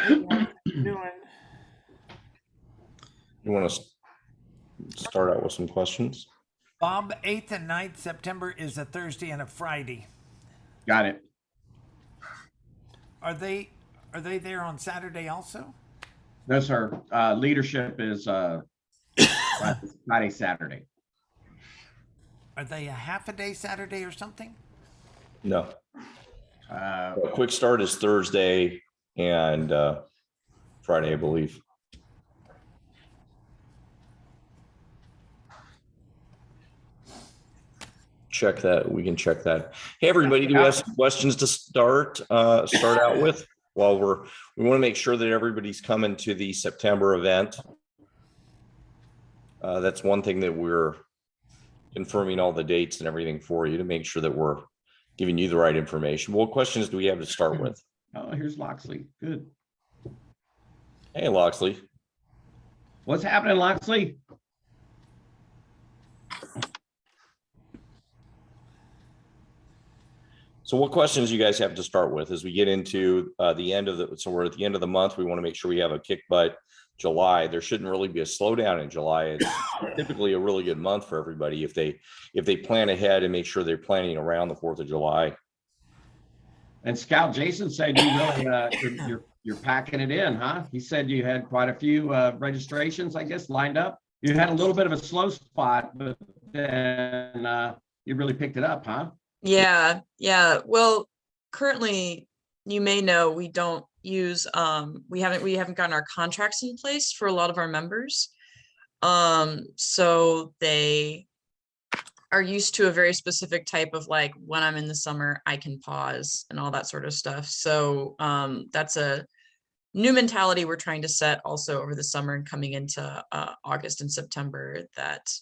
Doing. You want to start out with some questions? Bob, 8th and 9th September is a Thursday and a Friday. Got it. Are they there on Saturday also? No, sir. Leadership is Friday, Saturday. Are they a half a day Saturday or something? No. Quick start is Thursday and Friday, I believe. Check that. We can check that. Hey, everybody, do we have some questions to start out with? While we want to make sure that everybody's coming to the September event. That's one thing that we're confirming all the dates and everything for you to make sure that we're giving you the right information. What questions do we have to start with? Oh, here's Loxley. Good. Hey, Loxley. What's happening, Loxley? So what questions you guys have to start with as we get into the end of so we're at the end of the month. We want to make sure we have a kick butt July. There shouldn't really be a slowdown in July. It's typically a really good month for everybody if they plan ahead and make sure they're planning around the 4th of July. And Scout Jason said you really you're packing it in, huh? He said you had quite a few registrations, I guess, lined up. You had a little bit of a slow spot, but then you really picked it up, huh? Yeah. Well, currently, you may know we don't use we haven't gotten our contracts in place for a lot of our members. So they are used to a very specific type of, like, when I'm in the summer, I can pause and all that sort of stuff. So that's a new mentality we're trying to set also over the summer and coming into August and September, that,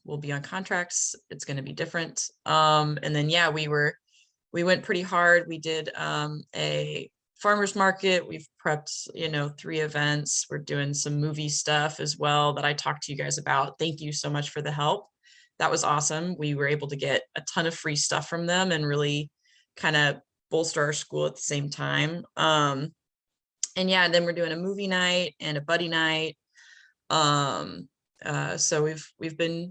we'll be on contracts. It's going to be different. And then, yeah, we went pretty hard. We did a farmer's market. We've prepped, 3 events. We're doing some movie stuff as well that I talked to you guys about. Thank you so much for the help. That was awesome. We were able to get a ton of free stuff from them and really kind of bolster our school at the same time. And yeah, then we're doing a movie night and a buddy night. So we've been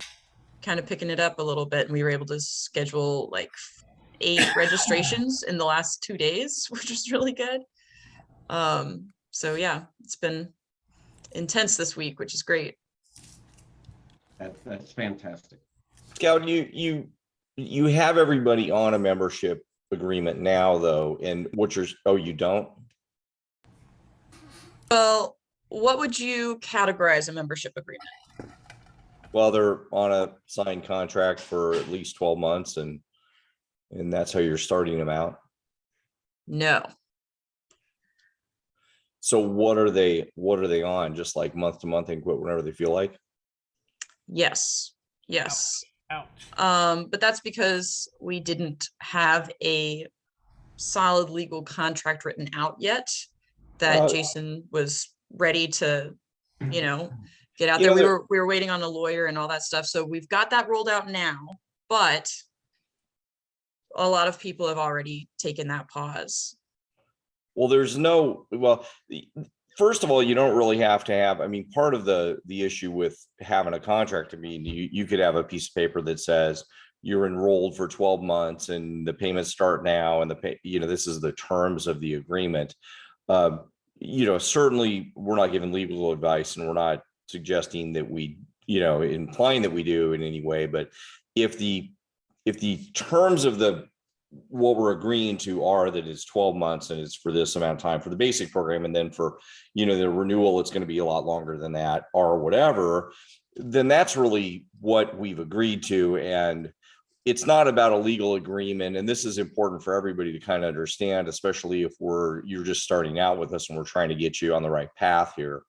kind of picking it up a little bit, and we were able to schedule like 8 registrations in the last 2 days, which is really good. So yeah, it's been intense this week, which is great. That's fantastic. Scout, you have everybody on a membership agreement now, though, and you don't? Well, what would you categorize a membership agreement? Well, they're on a signed contract for at least 12 months, and that's how you're starting them out. No. So what are they on? Just like month to month and quit whenever they feel like? Yes. Ouch. But that's because we didn't have a solid legal contract written out yet that Jason was ready to, get out there. We were waiting on a lawyer and all that stuff. So we've got that rolled out now, but a lot of people have already taken that pause. Well, first of all, you don't really have to have, part of the issue with having a contract, you could have a piece of paper that says you're enrolled for 12 months and the payments start now, and this is the terms of the agreement. Certainly we're not giving legal advice, and we're not suggesting that we, implying that we do in any way. But if the terms of what we're agreeing to are that it's 12 months and it's for this amount of time for the basic program, and then for, the renewal, it's going to be a lot longer than that or whatever, then that's really what we've agreed to. And it's not about a legal agreement. And this is important for everybody to kind of understand, especially if you're just starting out with us and we're trying to get you on the right path here.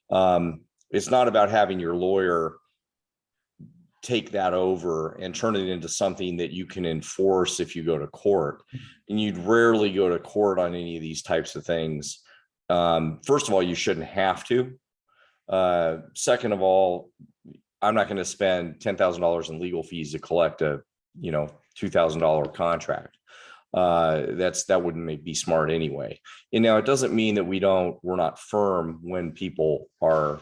It's not about having your lawyer take that over and turn it into something that you can enforce if you go to court. And you'd rarely go to court on any of these types of things. First of all, you shouldn't have to. Second of all, I'm not going to spend $10,000 in legal fees to collect a $2,000 contract. that wouldn't be smart anyway. And now it doesn't mean that we're not firm when people are,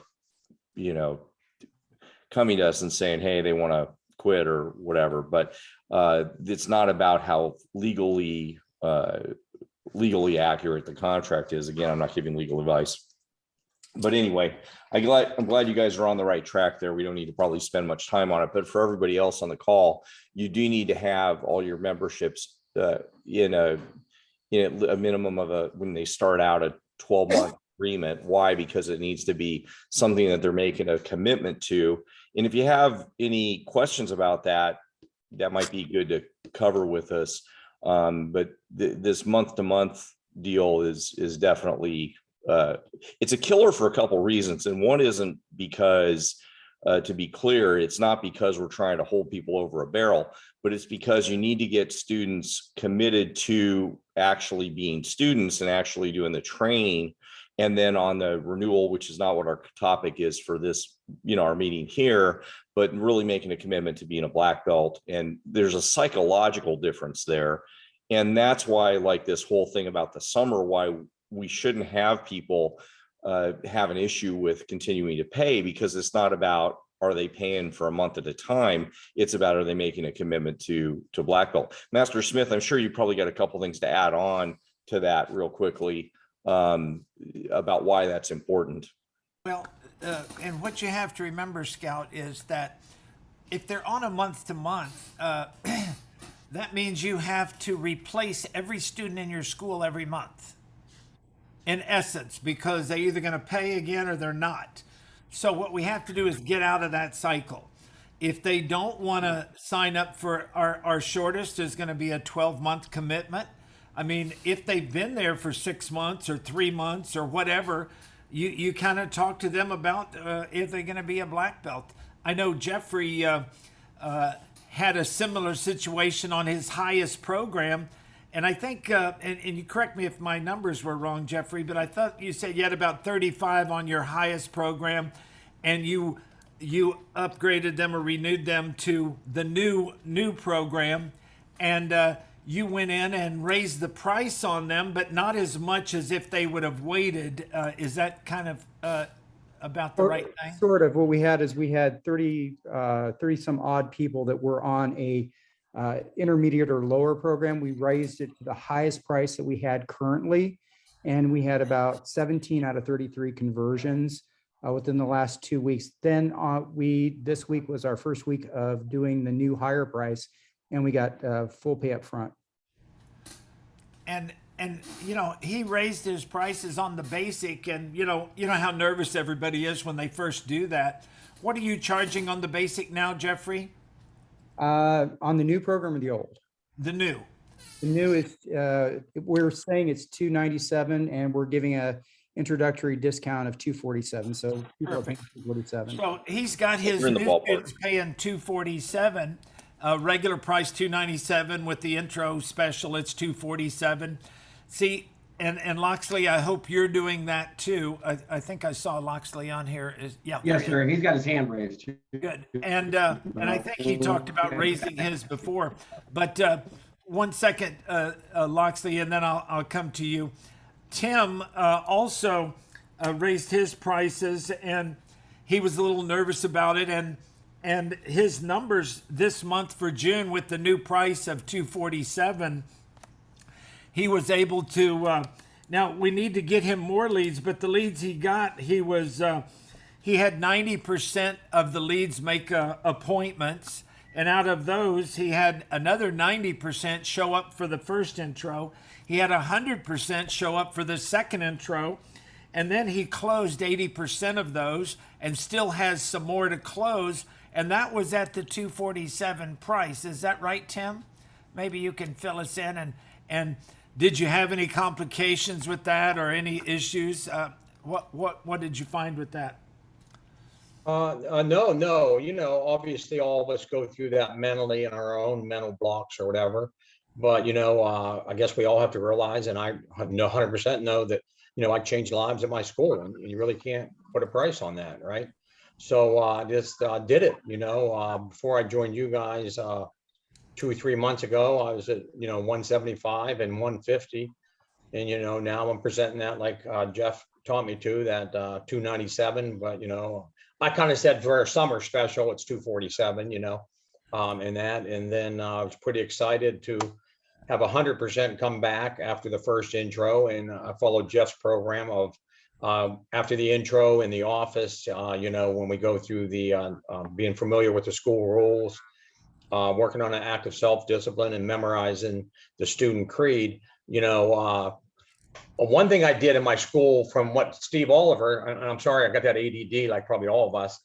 coming to us and saying, hey, they want to quit or whatever, but it's not about how legally accurate the contract is. Again, I'm not giving legal advice. But anyway, I'm glad you guys are on the right track there. We don't need to probably spend much time on it, but for everybody else on the call, you do need to have all your memberships in a minimum of when they start out a 12-month agreement. Why? Because it needs to be something that they're making a commitment to. And if you have any questions about that, that might be good to cover with us. But this month-to-month deal is definitely it's a killer for a couple reasons. And one isn't because, to be clear, it's not because we're trying to hold people over a barrel, but it's because you need to get students committed to actually being students and actually doing the training. And then on the renewal, which is not what our topic is for this, our meeting here, but really making a commitment to being a black belt. And there's a psychological difference there. And that's why, like, this whole thing about the summer, why we shouldn't have people have an issue with continuing to pay, because it's not about, are they paying for a month at a time? It's about, are they making a commitment to black belt? Master Smith, I'm sure you probably got a couple things to add on to that real quickly about why that's important. Well, and what you have to remember, Scout, is that if they're on a month to month, that means you have to replace every student in your school every month, in essence, because they're either going to pay again or they're not. So what we have to do is get out of that cycle. If they don't want to sign up for our shortest is going to be a 12-month commitment. I mean, if they've been there for 6 months or 3 months or whatever, you kind of talk to them about if they're going to be a black belt. I know Jeffrey had a similar situation on his highest program. And I think, and you correct me if my numbers were wrong, Jeffrey, but I thought you said you had about 35 on your highest program, and you upgraded them or renewed them to the new program, and you went in and raised the price on them, but not as much as if they would have waited. Is that kind of about the right thing? Sort of. What we had is we had 30 some odd people that were on a intermediate or lower program. We raised it to the highest price that we had currently, and we had about 17 out of 33 conversions within the last 2 weeks. Then this week was our first week of doing the new higher price, and we got full pay up front. And he raised his prices on the basic, and you know how nervous everybody is when they first do that. What are you charging on the basic now, Jeffrey? On the new program or the old? The new. The new is we're saying it's $297, and we're giving a introductory discount of $247. So people are paying $247. So he's got his We're in the new ballpark. students paying $247, regular price $297. With the intro special, it's $247. See, and Loxley, I hope you're doing that too. I think I saw Loxley on here. Yes, sir. He's got his hand raised. Good. And I think he talked about raising his before. But 1 second, Loxley, and then I'll come to you. Tim also raised his prices, and he was a little nervous about it. And his numbers this month for June with the new price of $247, he was able to. Now we need to get him more leads, but the leads he got, he had 90% of the leads make appointments, and out of those, he had another 90% show up for the first intro. He had 100% show up for the second intro, and then he closed 80% of those, and still has some more to close. And that was at the $247 price. Is that right, Tim? Maybe you can fill us in. And did you have any complications with that or any issues? What did you find with that? No. Obviously all of us go through that mentally in our own mental blocks or whatever. But, I guess we all have to realize, and I 100% know that, I changed lives at my school, and you really can't put a price on that, right? So I just did it, before I joined you guys 2 or 3 months ago, I was at, 175 and 150. And, now I'm presenting that like Jeff taught me to, that 297. But, I kind of said for our summer special, it's 247, and that. And then I was pretty excited to have 100% come back after the first intro. And I followed Jeff's program of after the intro in the office, when we go through the being familiar with the school rules, working on an active self-discipline and memorizing the student creed. One thing I did in my school from what Steve Oliver, and I'm sorry, I got that ADD like probably all of us,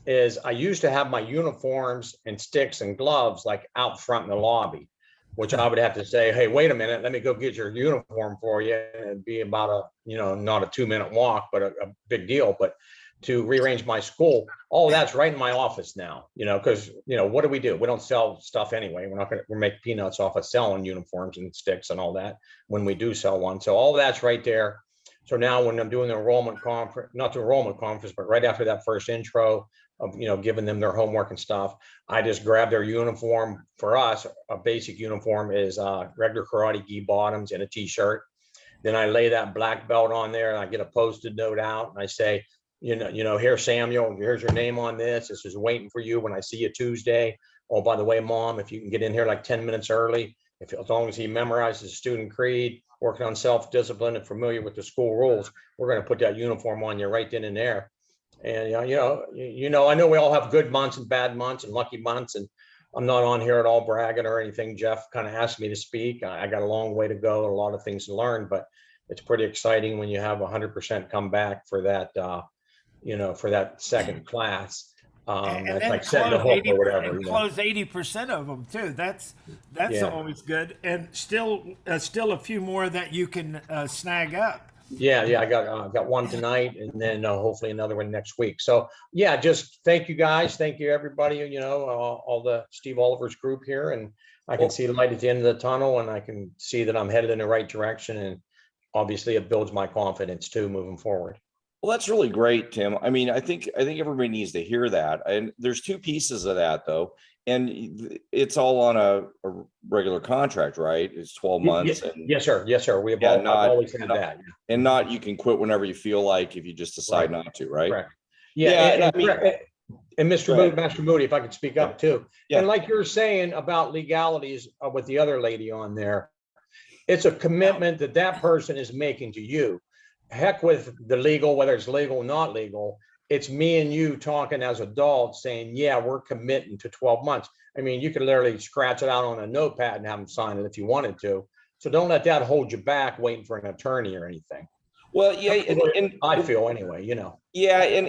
is I used to have my uniforms and sticks and gloves like out front in the lobby, which I would have to say, hey, wait a minute, let me go get your uniform for you. And it'd be about not a 2-minute walk, but a big deal. But to rearrange my school, all that's right in my office now, because, what do? We don't sell stuff anyway. We're making peanuts off of selling uniforms and sticks and all that when we do sell one. So all that's right there. So now when I'm doing the enrollment conference, not the enrollment conference, but right after that first intro of, giving them their homework and stuff, I just grab their uniform. For us, a basic uniform is regular karate gi bottoms and a t-shirt. Then I lay that black belt on there and I get a Post-it note out and I say, here, Samuel, here's your name on this. This is waiting for you when I see you Tuesday. Oh, by the way, Mom, if you can get in here like 10 minutes early, as long as he memorizes the student creed, working on self-discipline and familiar with the school rules, we're going to put that uniform on you right then and there. And, I know we all have good months and bad months and lucky months. And I'm not on here at all bragging or anything. Jeff kind of asked me to speak. I got a long way to go, a lot of things to learn, but it's pretty exciting when you have 100% come back for that, for that second class. And That's then like setting the hook or whatever. close 80% of them too. That's Yeah. always good. And still a few more that you can snag up. Yeah, I got one tonight, and then hopefully another one next week. So yeah, just thank you guys, thank you everybody. All the Steve Oliver's group here, and I can see the light at the end of the tunnel, and I can see that I'm headed in the right direction, and obviously it builds my confidence too moving forward. Well, that's really great, Tim. I mean, I think everybody needs to hear that. And there's two pieces of that though. And it's all on a regular contract, right? It's 12 months. And Yes, sir. Yes, sir. We've always had that. And not, you can quit whenever you feel like, if you just decide not to, right? Correct. Yeah. And Master Moody, if I could speak up too. Yeah. And like you're saying about legalities with the other lady on there, it's a commitment that person is making to you. Heck with the legal, whether it's legal or not legal, it's me and you talking as adults saying, yeah, we're committing to 12 months. I mean, you could literally scratch it out on a notepad and have them sign it if you wanted to. So don't let that hold you back waiting for an attorney or anything. Well, yeah, and I feel anyway, Yeah, and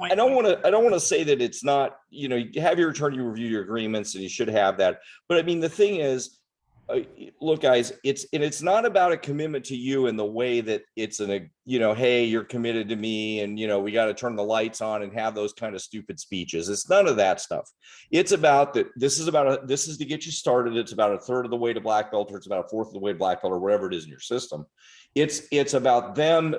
I don't want to say that it's not, you have your attorney review your agreements and you should have that. But I mean, the thing is, look, guys, it's not about a commitment to you in the way that it's hey, you're committed to me and, we got to turn the lights on and have those kind of stupid speeches. It's none of that stuff. It's about that. This is to get you started. It's about a third of the way to black belt, or it's about a fourth of the way to black belt, or whatever it is in your system. It's about them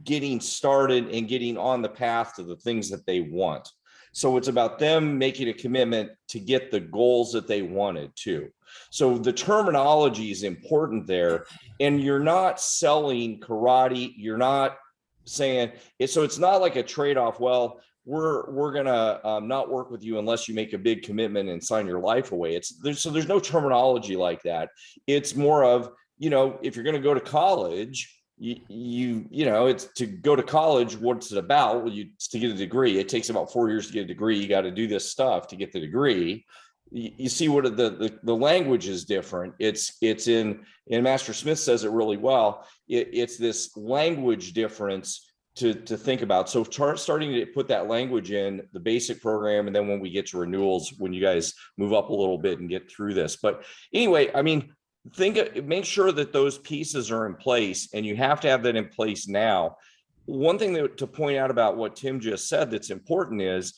getting started and getting on the path to the things that they want. So it's about them making a commitment to get the goals that they wanted to. So the terminology is important there, and you're not selling karate. You're not saying it. So it's not like a trade-off. Well, we're gonna not work with you unless you make a big commitment and sign your life away. There's no terminology like that. It's more of, if you're going to go to college, it's to go to college. What's it about? Well, it's to get a degree. It takes about 4 years to get a degree. You got to do this stuff to get the degree. You see what the language is different. It's in Master Smith says it really well. It's this language difference to think about. So starting to put that language in the basic program, and then when we get to renewals, when you guys move up a little bit and get through this. But anyway, I mean, make sure that those pieces are in place, and you have to have that in place now. One thing to point out about what Tim just said that's important is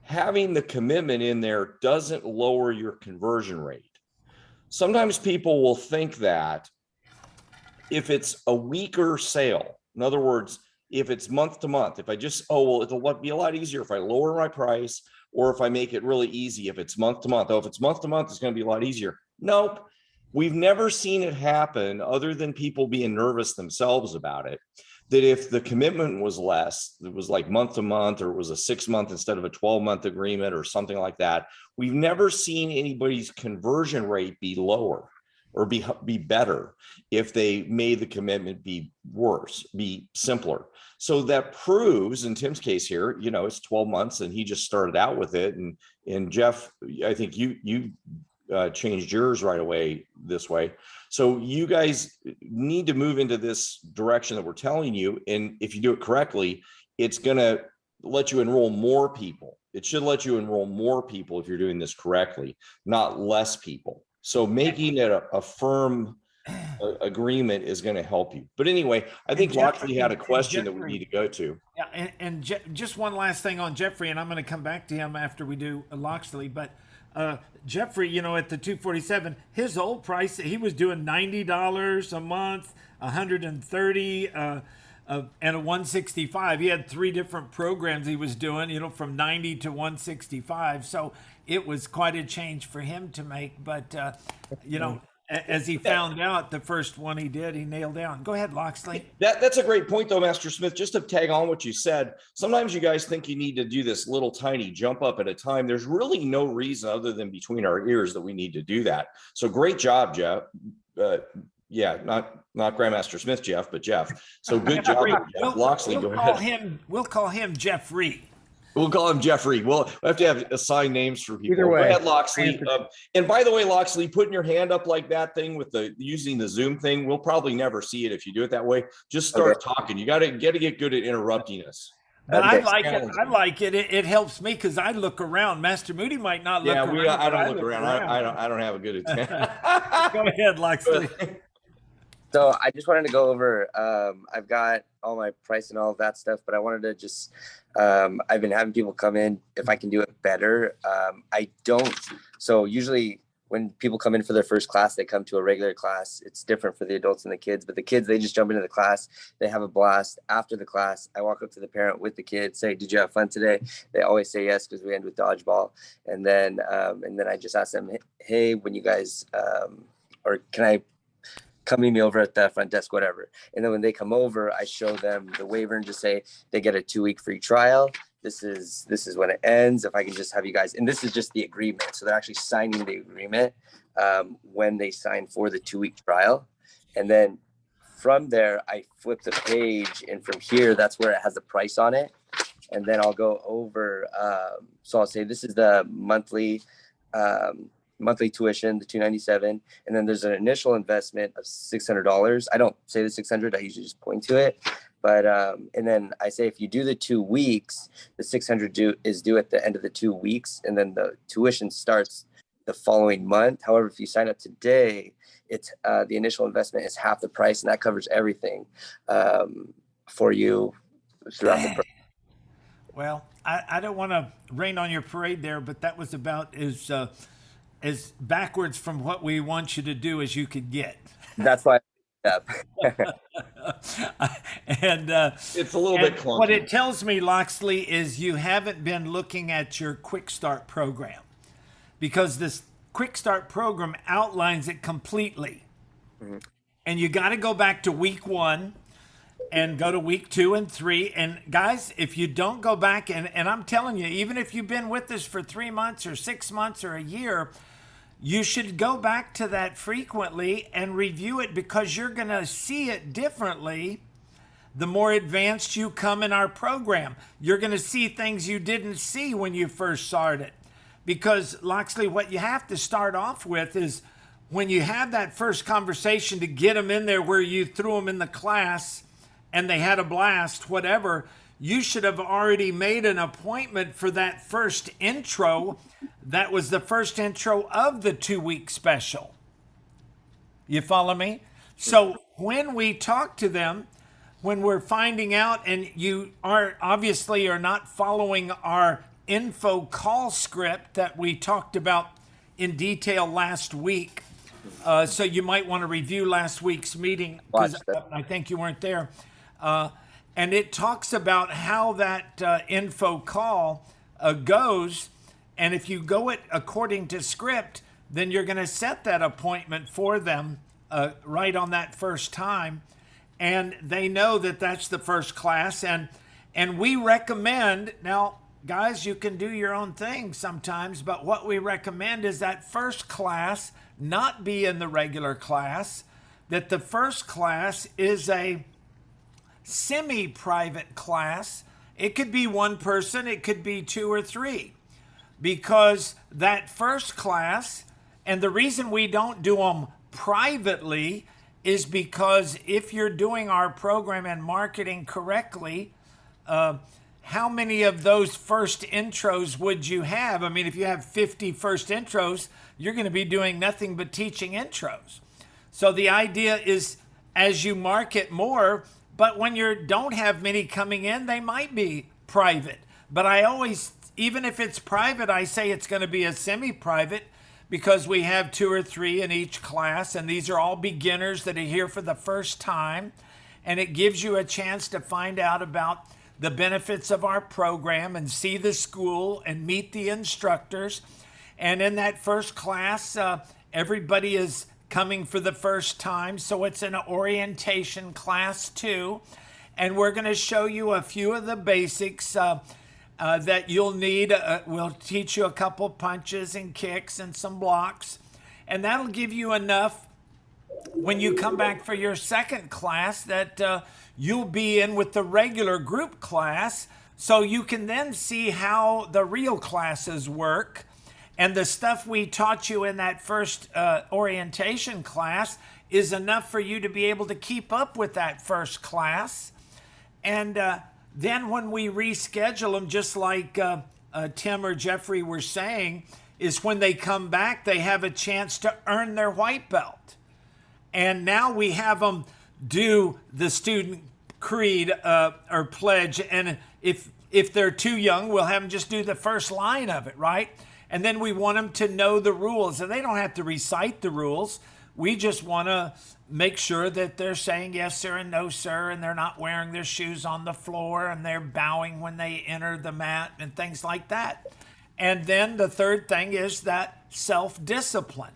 having the commitment in there doesn't lower your conversion rate. Sometimes people will think that if it's a weaker sale, in other words, if it's month to month, if I just, it'll be a lot easier if I lower my price, or if I make it really easy, if it's month to month. Oh, if it's month to month, it's going to be a lot easier. Nope. We've never seen it happen other than people being nervous themselves about it. That if the commitment was less, it was like month to month, or it was a 6-month instead of a 12-month agreement or something like that, we've never seen anybody's conversion rate be lower or be better if they made the commitment be worse, be simpler. So that proves, in Tim's case here, you know, it's 12 months and he just started out with it. And Jeff, I think you changed yours right away this way. So you guys need to move into this direction that we're telling you. And if you do it correctly, it's going to let you enroll more people. It should let you enroll more people if you're doing this correctly, not less people. So making it a firm agreement is going to help you. But anyway, I think Loxley had a question that we need to go to. Yeah, just one last thing on Jeffrey, and I'm going to come back to him after we do Loxley, but Jeffrey, you know, at the 247, his old price, he was doing $90 a month, 130, and a 165. He had 3 different programs he was doing, you know, from 90 to 165. So it was quite a change for him to make. But, you know, as he found out, the first one he did, he nailed down. Go ahead, Loxley. That's a great point, though, Master Smith. Just to tag on what you said, sometimes you guys think you need to do this little tiny jump up at a time. There's really no reason other than between our ears that we need to do that. So great job, Jeff. Yeah, not Grandmaster Smith, Jeff, but Jeff. So good job, Jeff. Loxley, go ahead. We'll call him Jeffrey. We'll call him Jeffrey. We'll have to have assigned names for people. Either way. Go ahead, Loxley. And by the way, Loxley, putting your hand up like that thing with using the Zoom thing, we'll probably never see it if you do it that way. Just start talking. You got to get good at interrupting us. But I like it. I like it. It helps me because I look around. Master Moody might not look around. Yeah, I don't look around. I don't have a good attention. Go ahead, Loxley. So I just wanted to go over, I've got all my price and all of that stuff, but I wanted to just, I've been having people come in if I can do it better. I don't. So usually when people come in for their first class, they come to a regular class. It's different for the adults and the kids, but the kids, they just jump into the class. They have a blast. After the class, I walk up to the parent with the kids, say, did you have fun today? They always say yes, because we end with dodgeball. And then I just ask them, hey, when you guys, or can I come meet me over at the front desk, whatever. And then when they come over, I show them the waiver and just say they get a 2-week free trial. This is when it ends. If I can just have you guys, and this is just the agreement. So they're actually signing the agreement when they sign for the 2-week trial. And then from there, I flip the page, and from here, that's where it has the price on it. And then I'll go over. So I'll say, this is the monthly tuition, the $297, and then there's an initial investment of $600. I don't say the 600, I usually just point to it. But and then I say, if you do the 2 weeks, the 600 is due at the end of the 2 weeks, and then the tuition starts the following month. However, if you sign up today, it's the initial investment is half the price, and that covers everything for you throughout the program. Well, I don't want to rain on your parade there, but that was about as backwards from what we want you to do as you could get. That's why. And it's a little bit clunky. What it tells me, Loxley, is you haven't been looking at your Quick Start program, because this Quick Start program outlines it completely. Mm-hmm. And you got to go back to week 1 and go to week 2 and 3. And guys, if you don't go back, and I'm telling you, even if you've been with us for 3 months or 6 months or a year, you should go back to that frequently and review it, because you're going to see it differently the more advanced you come in our program. You're going to see things you didn't see when you first started. Because, Loxley, what you have to start off with is when you have that first conversation to get them in there where you threw them in the class and they had a blast, whatever, you should have already made an appointment for that first intro. That was the first intro of the 2-week special. You follow me? So when we talk to them, when we're finding out, and you are obviously are not following our info call script that we talked about in detail last week. So you might want to review last week's meeting, because I think you weren't there. And it talks about how that info call goes. And if you go it according to script, then you're going to set that appointment for them right on that first time. And they know that that's the first class. And we recommend, now, guys, you can do your own thing sometimes, but what we recommend is that first class not be in the regular class, that the first class is a semi-private class. It could be one person, it could be two or three, because that first class, and the reason we don't do them privately is because if you're doing our program and marketing correctly, how many of those first intros would you have? I mean, if you have 50 first intros, you're going to be doing nothing but teaching intros. So the idea is as you market more, but when you don't have many coming in, they might be private. But I always, even if it's private, I say it's going to be a semi-private because we have 2 or 3 in each class, and these are all beginners that are here for the first time. And it gives you a chance to find out about the benefits of our program and see the school and meet the instructors. And in that first class, everybody is coming for the first time, so it's an orientation class too. And we're going to show you a few of the basics that you'll need. We'll teach you a couple punches and kicks and some blocks, and that'll give you enough when you come back for your second class that you'll be in with the regular group class, so you can then see how the real classes work. And the stuff we taught you in that first orientation class is enough for you to be able to keep up with that first class. And then when we reschedule them, just like Tim or Jeffrey were saying, is when they come back, they have a chance to earn their white belt. And now we have them do the student creed or pledge. And if they're too young, we'll have them just do the first line of it, right? And then we want them to know the rules. And they don't have to recite the rules. We just want to make sure that they're saying yes, sir, and no, sir, and they're not wearing their shoes on the floor, and they're bowing when they enter the mat and things like that. And then the third thing is that self-discipline.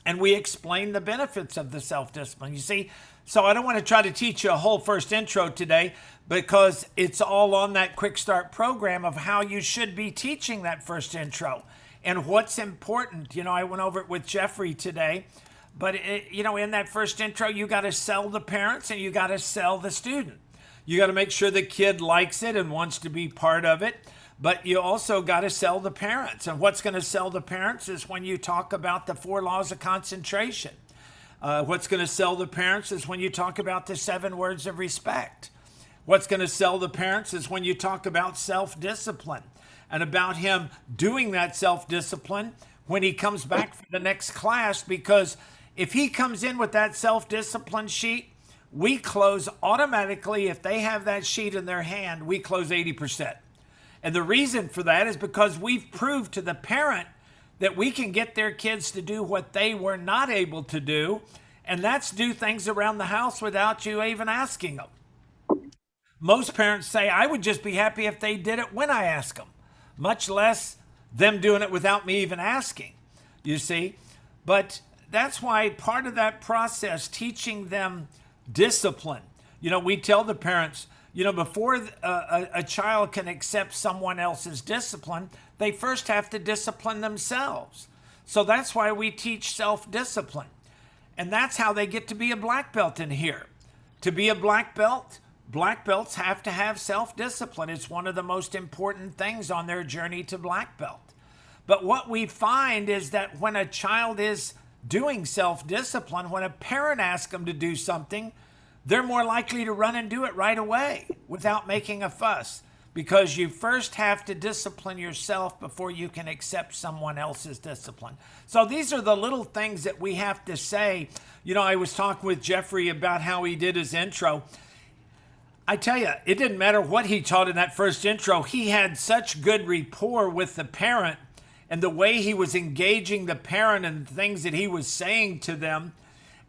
And we explain the benefits of the self-discipline. You see, so I don't want to try to teach you a whole first intro today because it's all on that quick start program of how you should be teaching that first intro and what's important. You know, I went over it with Jeffrey today, but in that first intro, you got to sell the parents and you got to sell the student. You got to make sure the kid likes it and wants to be part of it. But you also got to sell the parents. And what's going to sell the parents is when you talk about the 4 laws of concentration. What's going to sell the parents is when you talk about the 7 words of respect. What's going to sell the parents is when you talk about self-discipline and about him doing that self-discipline when he comes back for the next class. Because if he comes in with that self-discipline sheet, we close automatically. If they have that sheet in their hand, we close 80%. And the reason for that is because we've proved to the parent that we can get their kids to do what they were not able to do, and that's do things around the house without you even asking them. Most parents say, I would just be happy if they did it when I ask them, much less them doing it without me even asking, you see. But that's why part of that process, teaching them discipline, we tell the parents, before a child can accept someone else's discipline, they first have to discipline themselves. So that's why we teach self-discipline. And that's how they get to be a black belt in here. To be a black belt, black belts have to have self-discipline. It's one of the most important things on their journey to black belt. But what we find is that when a child is doing self-discipline, when a parent asks them to do something, they're more likely to run and do it right away without making a fuss, because you first have to discipline yourself before you can accept someone else's discipline. So these are the little things that we have to say. I was talking with Jeffrey about how he did his intro. I tell you, it didn't matter what he taught in that first intro. He had such good rapport with the parent, and the way he was engaging the parent and the things that he was saying to them,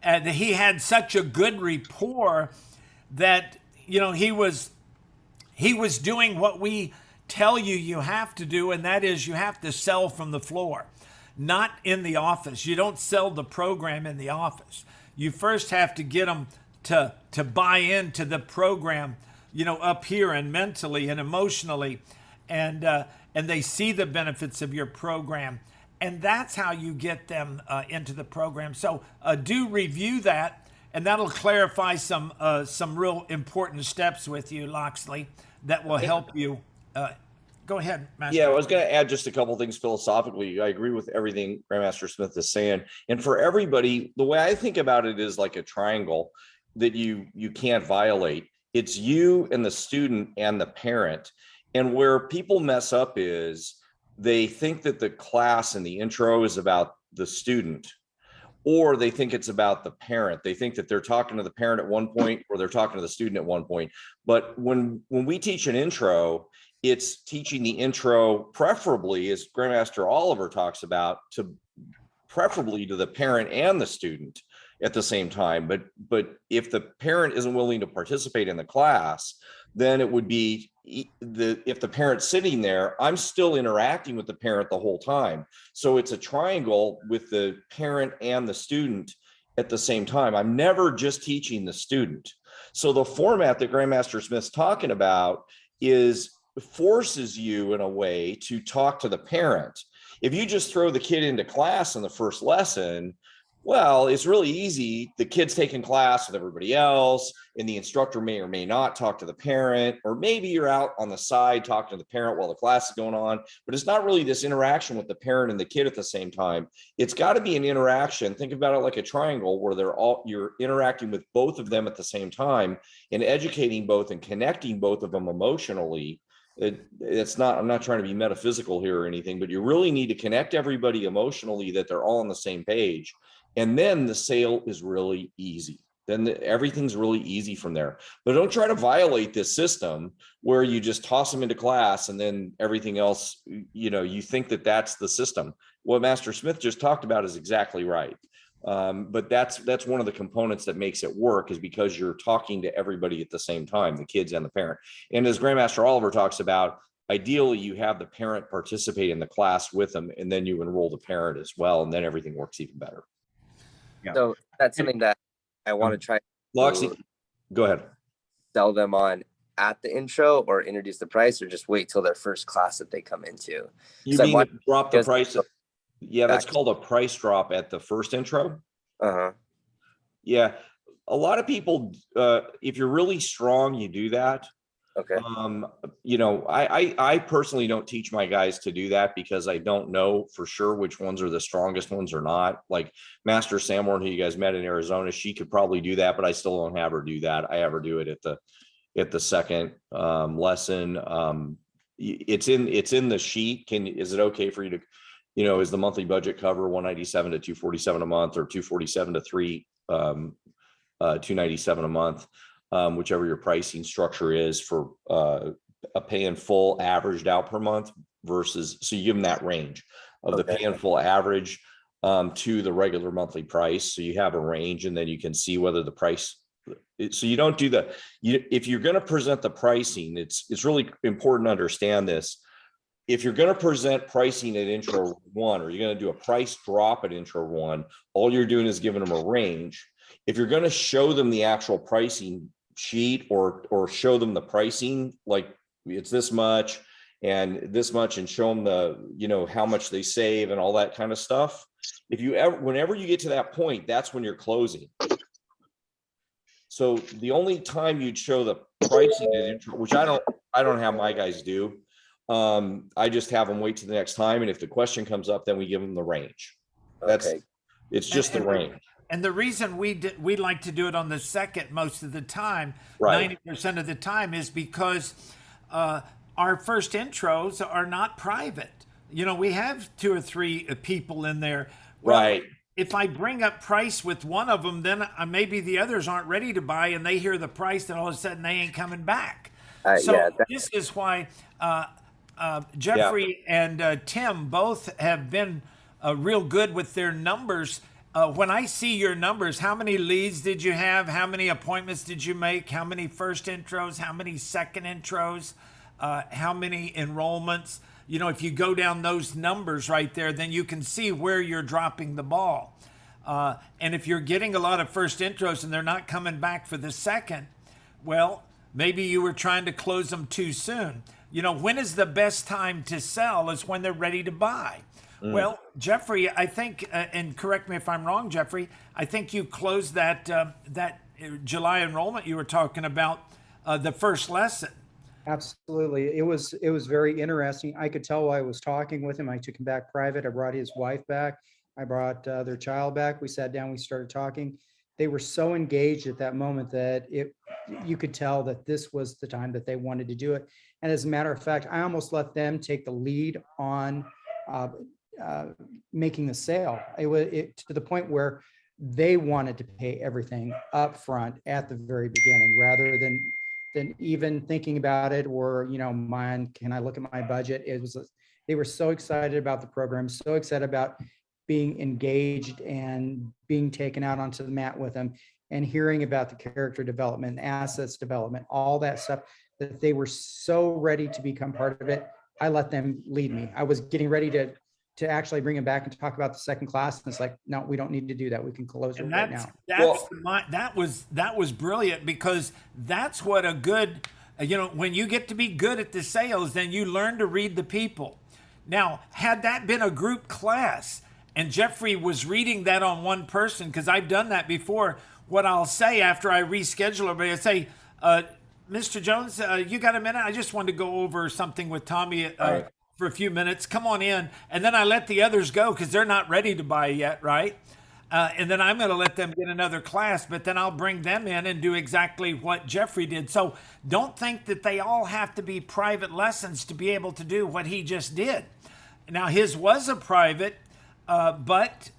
that he had such a good rapport that he was doing what we tell you you have to do, and that is you have to sell from the floor, not in the office. You don't sell the program in the office. You first have to get them to buy into the program, up here, and mentally and emotionally, and they see the benefits of your program, and that's how you get them into the program. So do review that, and that'll clarify some real important steps with you, Loxley, that will help you. Go ahead, Master. Yeah, I was going to add just a couple of things philosophically. I agree with everything Grandmaster Smith is saying. And for everybody, the way I think about it is like a triangle that you can't violate. It's you and the student and the parent. And where people mess up is they think that the class and the intro is about the student, or they think it's about the parent. They think that they're talking to the parent at one point, or they're talking to the student at one point. But when we teach an intro, it's teaching the intro preferably, as Grandmaster Oliver talks about, to preferably to the parent and the student at the same time. But if the parent isn't willing to participate in the class, then it would be if the parent's sitting there, I'm still interacting with the parent the whole time. So it's a triangle with the parent and the student at the same time. I'm never just teaching the student. So the format that Grandmaster Smith's talking about forces you in a way to talk to the parent. If you just throw the kid into class in the first lesson, well, it's really easy. The kid's taking class with everybody else, and the instructor may or may not talk to the parent, or maybe you're out on the side talking to the parent while the class is going on, but it's not really this interaction with the parent and the kid at the same time. It's got to be an interaction. Think about it like a triangle where you're interacting with both of them at the same time and educating both and connecting both of them emotionally. I'm not trying to be metaphysical here or anything, but you really need to connect everybody emotionally that they're all on the same page. And then the sale is really easy. Then everything's really easy from there. But don't try to violate this system where you just toss them into class and then everything else, you think that that's the system. What Master Smith just talked about is exactly right. But that's one of the components that makes it work, is because you're talking to everybody at the same time, the kids and the parent. And as Grandmaster Oliver talks about, ideally you have the parent participate in the class with them, and then you enroll the parent as well, and then everything works even better. Yeah. So that's something that I want to try Loxy, go ahead. sell them on at the intro, or introduce the price, or just wait till their first class that they come into. You So mean drop the price? Yeah, that's Back- called a price drop at the first intro. Uh-huh. Yeah, a lot of people, if you're really strong, you do that. Okay. I personally don't teach my guys to do that because I don't know for sure which ones are the strongest ones or not. Like Master Samborn, who you guys met in Arizona, she could probably do that, but I still don't have her do that. I have her do it at the second lesson. It's in the sheet. Is it okay for you to, is the monthly budget cover 197 to 247 a month, or 247 to 297 a month? Whichever your pricing structure is for a pay in full averaged out per month versus, so you give them that range of the pay in full average to the regular monthly price. So you have a range, and then you can see whether the price, so you don't do if you're going to present the pricing, it's really important to understand this. If you're going to present pricing at intro one, or you're going to do a price drop at intro one, all you're doing is giving them a range. If you're going to show them the actual pricing sheet, or show them the pricing, like it's this much and this much, and show them the, how much they save and all that kind of stuff. Whenever you get to that point, that's when you're closing. So the only time you'd show the pricing at intro, which I don't have my guys do, I just have them wait to the next time. And if the question comes up, then we give them the range. It's just the range. And the reason we like to do it on the second most of the time, right, 90% of the time, is because our first intros are not private. We have 2 or 3 people in there. Well, right. If I bring up price with one of them, then maybe the others aren't ready to buy, and they hear the price, and all of a sudden they ain't coming back. This is why Jeffrey and Tim both have been real good with their numbers. When I see your numbers, how many leads did you have? How many appointments did you make? How many first intros? How many second intros? how many enrollments. You know, if you go down those numbers right there, then you can see where you're dropping the ball. And if you're getting a lot of first intros and they're not coming back for the second, well, maybe you were trying to close them too soon. You know, when is the best time to sell is when they're ready to buy. Well, Jeffrey, I think, and correct me if I'm wrong, Jeffrey, I think you closed that July enrollment you were talking about, the first lesson. Absolutely. It was very interesting. I could tell while I was talking with him. I took him back private. I brought his wife back. I brought their child back. We sat down, we started talking. They were so engaged at that moment that you could tell that this was the time that they wanted to do it. And as a matter of fact, I almost let them take the lead on making the sale. It was to the point where they wanted to pay everything up front at the very beginning, rather than even thinking about it, or, you know, can I look at my budget? They were so excited about the program, so excited about being engaged and being taken out onto the mat with them and hearing about the character development, assets development, all that stuff, that they were so ready to become part of it. I let them lead me. I was getting ready to actually bring them back and talk about the second class. And it's like, no, we don't need to do that. We can close it right now. That was brilliant, because that's what a good, you know, when you get to be good at the sales, then you learn to read the people. Now, had that been a group class and Jeffrey was reading that on one person, because I've done that before, what I'll say after I reschedule everybody, I say, Mr. Jones, you got a minute? I just wanted to go over something with Tommy for a few minutes. Come on in. And then I let the others go because they're not ready to buy yet, right? And then I'm going to let them get another class, but then I'll bring them in and do exactly what Jeffrey did. So don't think that they all have to be private lessons to be able to do what he just did. Now, his was a private, but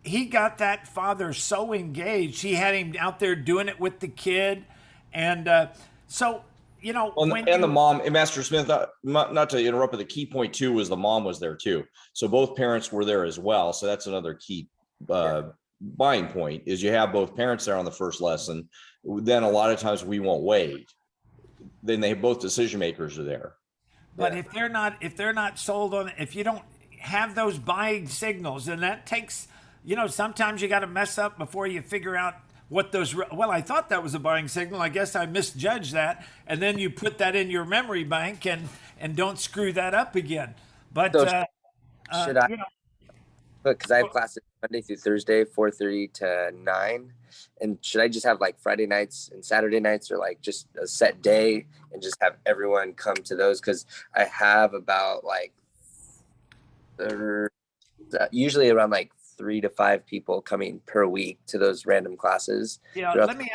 he got that father so engaged. He had him out there doing it with the kid. And so, you know, the mom, and Master Smith, not to interrupt, but the key point too was the mom was there too. So both parents were there as well. So that's another key buying point, is you have both parents there on the first lesson. Then a lot of times we won't wait. Then they both decision makers are there. But if they're not sold on it, if you don't have those buying signals, and that takes, you know, sometimes you got to mess up before you figure out what those, well, I thought that was a buying signal. I guess I misjudged that. And then you put that in your memory bank and don't screw that up again. But So should I, you know, because I have classes Monday through Thursday, 4:30 to 9. And should I just have like Friday nights and Saturday nights, or like just a set day and just have everyone come to those? Because I have about like usually around like 3 to 5 people coming per week to those random classes. Yeah, let me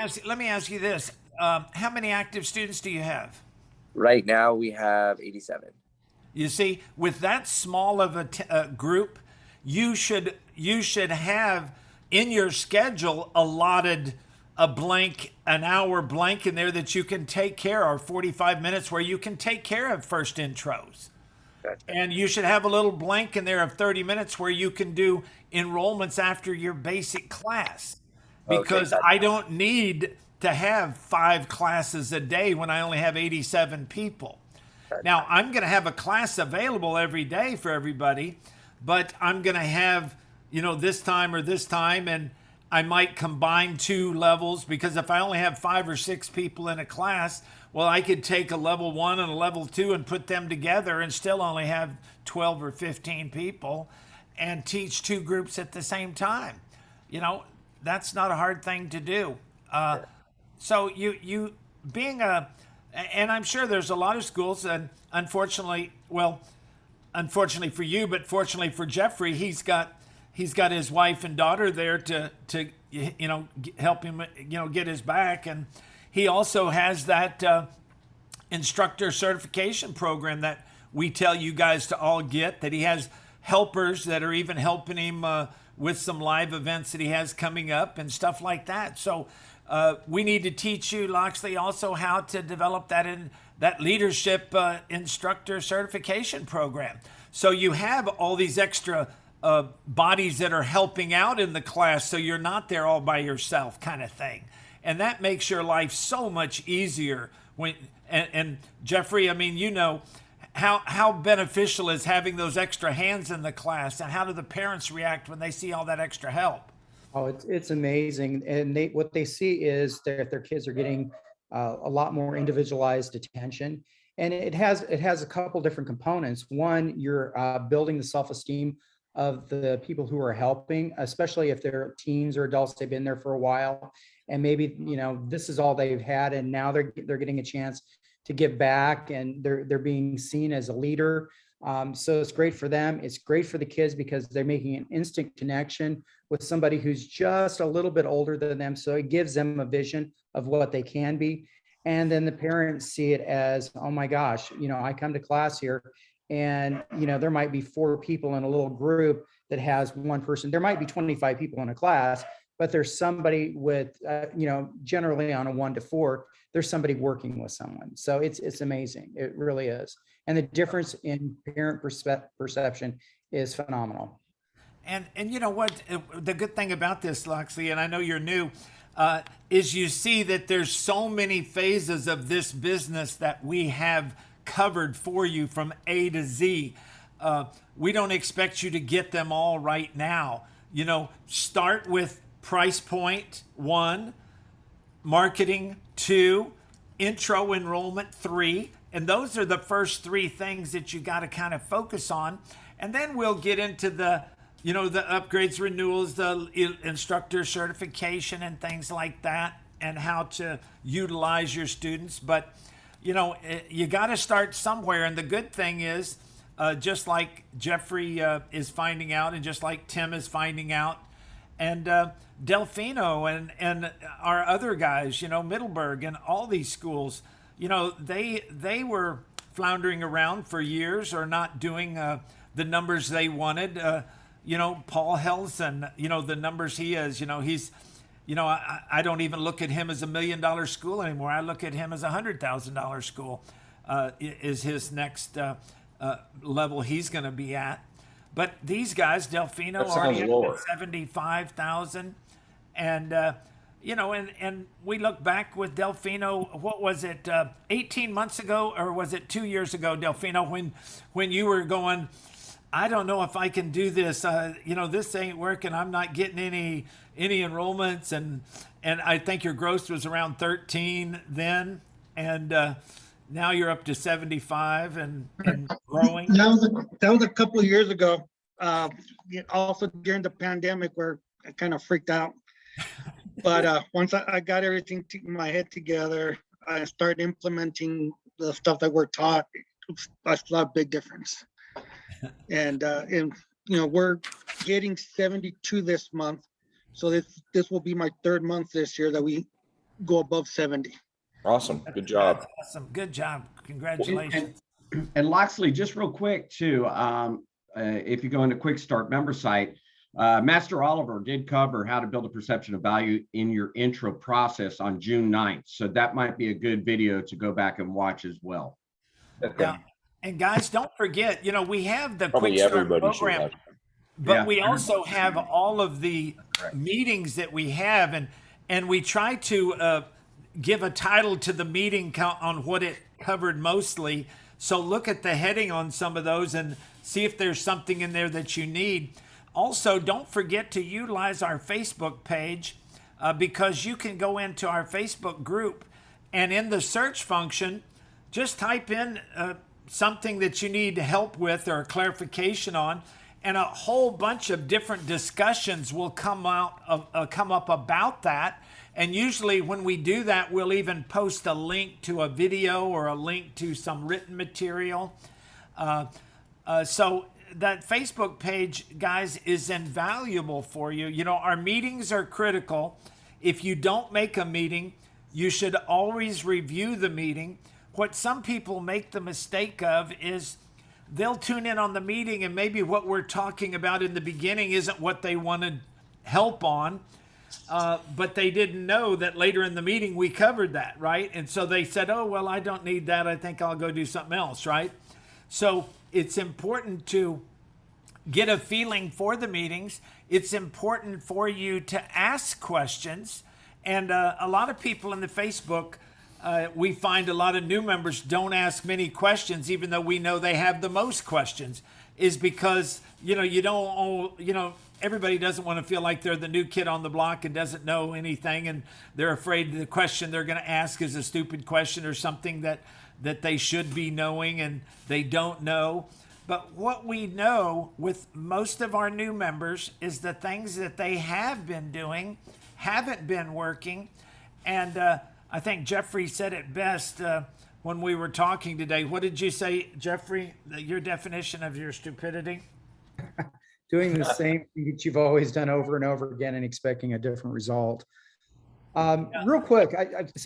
ask you this. How many active students do you have? Right now we have 87. You see, with that small of a group, you should have in your schedule allotted an hour blank in there that you can take care of, 45 minutes where you can take care of first intros. Gotcha. And you should have a little blank in there of 30 minutes where you can do enrollments after your basic class. Because Okay. I don't need to have 5 classes a day when I only have 87 people. Gotcha. Now, I'm going to have a class available every day for everybody, but I'm going to have, you know, this time or this time, and I might combine 2 levels, because if I only have 5 or 6 people in a class, well, I could take a level 1 and a level 2 and put them together and still only have 12 or 15 people and teach 2 groups at the same time. You know, that's not a hard thing to do. So you being and I'm sure there's a lot of schools, and unfortunately for you, but fortunately for Jeffrey, he's got his wife and daughter there to you know, help him, you know, get his back. And he also has that instructor certification program that we tell you guys to all get, that he has helpers that are even helping him with some live events that he has coming up and stuff like that. So we need to teach you, Loxley, also how to develop that leadership instructor certification program. So you have all these extra bodies that are helping out in the class, so you're not there all by yourself, kind of thing. And that makes your life so much easier. And Jeffrey, I mean, you know, how beneficial is having those extra hands in the class, and how do the parents react when they see all that extra help? Oh, it's amazing. And what they see is that their kids are getting a lot more individualized attention. And it has a couple different components. One, you're building the self-esteem of the people who are helping, especially if they're teens or adults, they've been there for a while. And maybe, you know, this is all they've had, and now they're getting a chance to give back, and they're being seen as a leader. So it's great for them. It's great for the kids because they're making an instant connection with somebody who's just a little bit older than them. So it gives them a vision of what they can be. And then the parents see it as, oh my gosh, you know, I come to class here, and, you know, there might be 4 people in a little group that has one person. There might be 25 people in a class, but there's somebody with, you know, generally on a 1 to 4, there's somebody working with someone. So it's amazing. It really is. And the difference in parent perception is phenomenal. And you know what, the good thing about this, Loxley, and I know you're new, is you see that there's so many phases of this business that we have covered for you from A to Z. We don't expect you to get them all right now. You know, start with price point 1, marketing 2, intro enrollment 3. And those are the first 3 things that you got to kind of focus on. And then we'll get into the, you know, the upgrades, renewals, the instructor certification and things like that, and how to utilize your students. But, you know, you got to start somewhere. And the good thing is, just like Jeffrey is finding out, and just like Tim is finding out, and Delfino and our other guys, you know, Middleburg and all these schools, you know, they were floundering around for years, or not doing the numbers they wanted. You know, Paul Helson, you know, the numbers he is, you know, he's, you know, I don't even look at him as $1 million school anymore. I look at him as $100,000 school is his next level he's going to be at. But these guys, Delfino, already at 75,000, and you know, and we look back with Delfino. What was it, 18 months ago, or was it 2 years ago, Delfino, when you were going, I don't know if I can do this. You know, this ain't working. I'm not getting any enrollments, and I think your gross was around 13 then, and now you're up to 75 and growing. That was a couple of years ago. Also during the pandemic, where I kind of freaked out. But once I got everything in my head together, I started implementing the stuff that we're taught. I saw a big difference. And you know, we're getting 72 this month, so this will be my 3rd month this year that we go above 70. Awesome. Good job. That's awesome. Good job. Congratulations. And Loxley, just real quick too, if you go into Quick Start member site, Master Oliver did cover how to build a perception of value in your intro process on June 9th. So that might be a good video to go back and watch as well. Okay. Yeah. And guys, don't forget, you know, we have the Probably Quick Start everybody should program, watch. but Yeah. we also have all of the meetings that we have, and we try to give a title to the meeting on what it covered mostly. So look at the heading on some of those and see if there's something in there that you need. Also, don't forget to utilize our Facebook page, because you can go into our Facebook group, and in the search function, just type in something that you need help with or clarification on, and a whole bunch of different discussions will come up about that. And usually when we do that, we'll even post a link to a video or a link to some written material. So that Facebook page, guys, is invaluable for you. You know, our meetings are critical. If you don't make a meeting, you should always review the meeting. What some people make the mistake of is they'll tune in on the meeting, and maybe what we're talking about in the beginning isn't what they wanted help on, but they didn't know that later in the meeting we covered that, right? And so they said, oh, well, I don't need that. I think I'll go do something else, right? So it's important to get a feeling for the meetings. It's important for you to ask questions. And a lot of people in the Facebook, we find a lot of new members don't ask many questions, even though we know they have the most questions, is because, you don't, everybody doesn't want to feel like they're the new kid on the block and doesn't know anything. And they're afraid the question they're going to ask is a stupid question or something that they should be knowing and they don't know. But what we know with most of our new members is the things that they have been doing haven't been working. And I think Jeffrey said it best when we were talking today. What did you say, Jeffrey? Your definition of your stupidity? Doing the same thing that you've always done over and over again and expecting a different result. Real quick,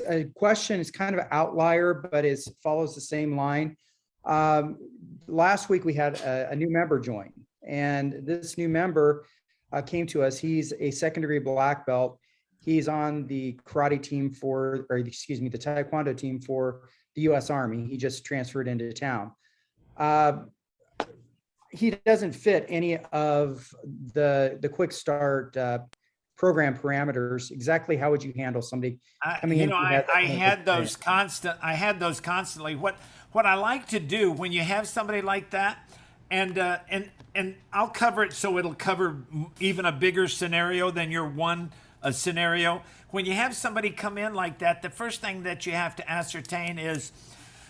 a question is kind of an outlier, but it follows the same line. Last week we had a new member join, and this new member came to us. He's a second-degree black belt. He's on the karate team the Taekwondo team for the U.S. Army. He just transferred into town. He doesn't fit any of the quick start program parameters. Exactly how would you handle somebody coming in? I had those constantly. What I like to do when you have somebody like that, and I'll cover it so it'll cover even a bigger scenario than your one scenario. When you have somebody come in like that, the first thing that you have to ascertain is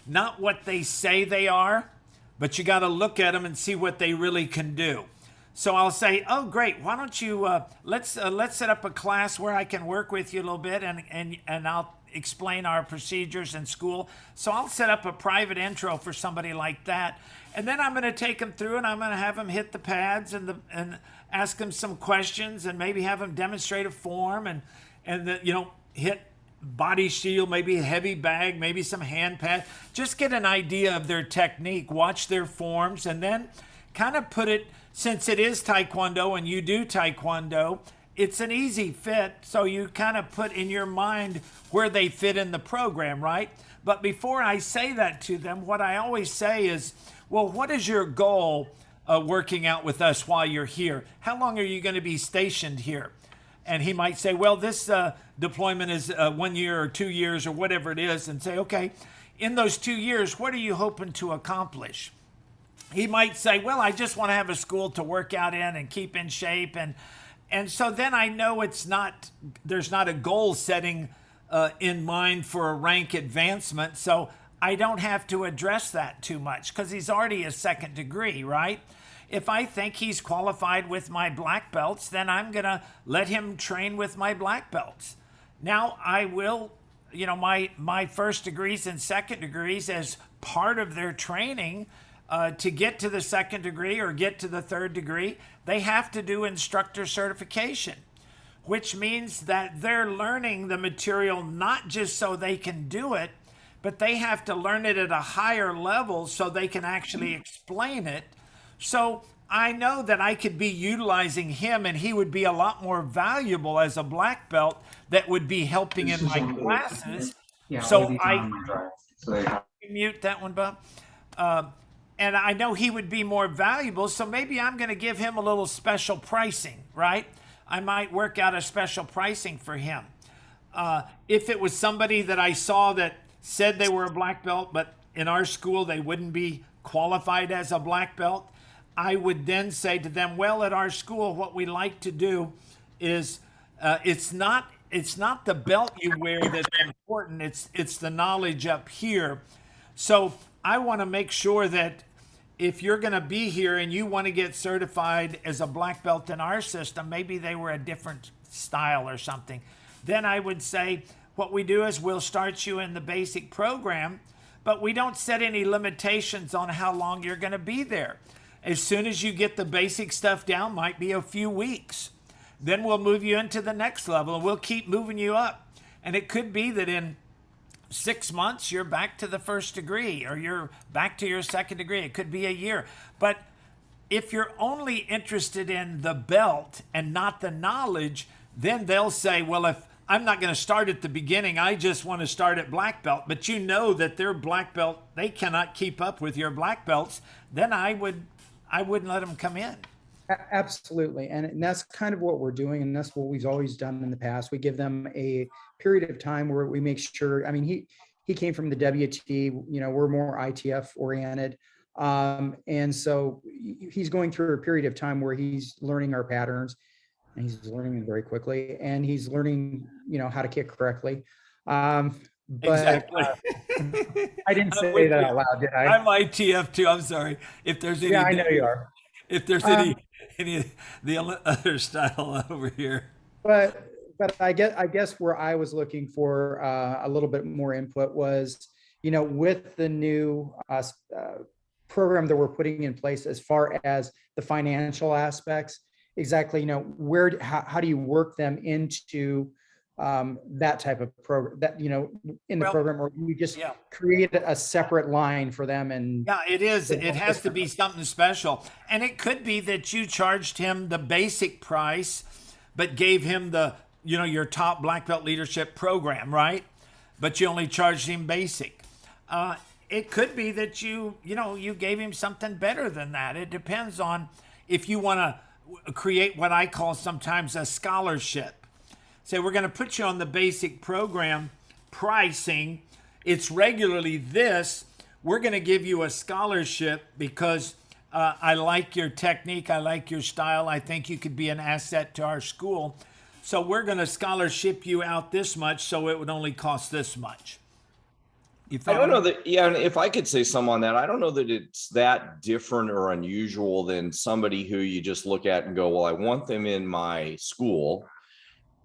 not what they say they are, but you got to look at them and see what they really can do. So I'll say, oh, great. Why don't you, let's set up a class where I can work with you a little bit and I'll explain our procedures in school. So I'll set up a private intro for somebody like that. And then I'm going to take them through and I'm going to have them hit the pads and ask them some questions and maybe have them demonstrate a form and hit body shield, maybe a heavy bag, maybe some hand pads. Just get an idea of their technique, watch their forms, and then kind of put it, since it is Taekwondo and you do Taekwondo, it's an easy fit. So you kind of put in your mind where they fit in the program, right? But before I say that to them, what I always say is, well, what is your goal working out with us while you're here? How long are you going to be stationed here? And he might say, well, this deployment is 1 year or 2 years or whatever it is, and say, okay, in those 2 years, what are you hoping to accomplish? He might say, well, I just want to have a school to work out in and keep in shape. And so then I know there's not a goal setting in mind for a rank advancement. So I don't have to address that too much because he's already a second degree, right? If I think he's qualified with my black belts, then I'm going to let him train with my black belts. Now I will, my first degrees and second degrees as part of their training to get to the second degree or get to the third degree, they have to do instructor certification, which means that they're learning the material not just so they can do it, but they have to learn it at a higher level so they can actually explain it. So I know that I could be utilizing him and he would be a lot more valuable as a black belt that would be helping in my classes. So mute that one, Bob. And I know he would be more valuable, so maybe I'm going to give him a little special pricing, right? I might work out a special pricing for him. If it was somebody that I saw that said they were a black belt, but in our school they wouldn't be qualified as a black belt, I would then say to them, well, at our school, what we like to do is it's not the belt you wear that's important, it's the knowledge up here. So I want to make sure that if you're going to be here and you want to get certified as a black belt in our system, maybe they were a different style or something, then I would say what we do is we'll start you in the basic program, but we don't set any limitations on how long you're going to be there. As soon as you get the basic stuff down, might be a few weeks. Then we'll move you into the next level and we'll keep moving you up. And it could be that in 6 months, you're back to the first degree or you're back to your second degree. It could be a year. But if you're only interested in the belt and not the knowledge, then they'll say, well, if I'm not going to start at the beginning, I just want to start at black belt, but you know that their black belt, they cannot keep up with your black belts, then I wouldn't let them come in. Absolutely. And that's kind of what we're doing. And that's what we've always done in the past. We give them a period of time where we make sure, I mean, he came from the WT, we're more ITF oriented. And so he's going through a period of time where he's learning our patterns, and he's learning them very quickly, and he's learning, how to kick correctly. But Exactly. I didn't I'm say with that you. out loud, did I? I'm ITF too. I'm sorry. If there's any, Yeah, I know you are. if there's Um, any the other style over here. But I guess where I was looking for a little bit more input was, with the new program that we're putting in place as far as the financial aspects, exactly, how do you work them into that type of program that, in the Well, program, or you just yeah. create a separate line for them and. Yeah, it is. It has to be something special. And it could be that you charged him the basic price, but gave him the, your top black belt leadership program, right? But you only charged him basic. It could be that you gave him something better than that. It depends on if you want to create what I call sometimes a scholarship. Say, we're going to put you on the basic program pricing. It's regularly this. We're going to give you a scholarship because I like your technique. I like your style. I think you could be an asset to our school. So we're going to scholarship you out this much, so it would only cost this much. I don't know that, yeah, and if I could say some on that, I don't know that it's that different or unusual than somebody who you just look at and go, well, I want them in my school.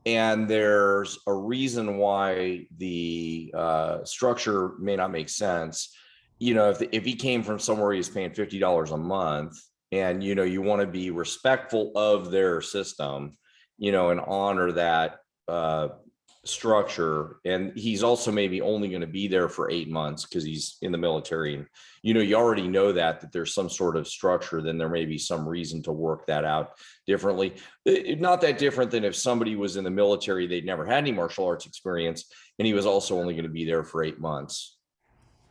And there's a reason why the structure may not make sense. If he came from somewhere he's paying $50 a month, and you want to be respectful of their system, and honor that structure, and he's also maybe only going to be there for 8 months because he's in the military, and you already know that there's some sort of structure, then there may be some reason to work that out differently. Not that different than if somebody was in the military, they'd never had any martial arts experience, and he was also only going to be there for 8 months.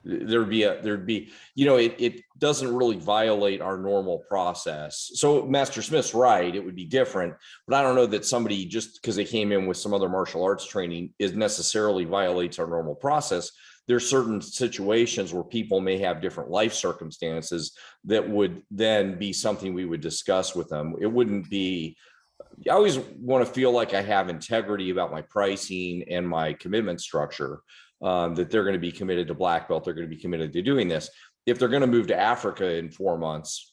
It doesn't really violate our normal process. So Master Smith's right, it would be different, but I don't know that somebody, just because they came in with some other martial arts training, is necessarily violates our normal process. There's certain situations where people may have different life circumstances that would then be something we would discuss with them. It wouldn't be, I always want to feel like I have integrity about my pricing and my commitment structure. That they're going to be committed to black belt, they're going to be committed to doing this. If they're going to move to Africa in 4 months,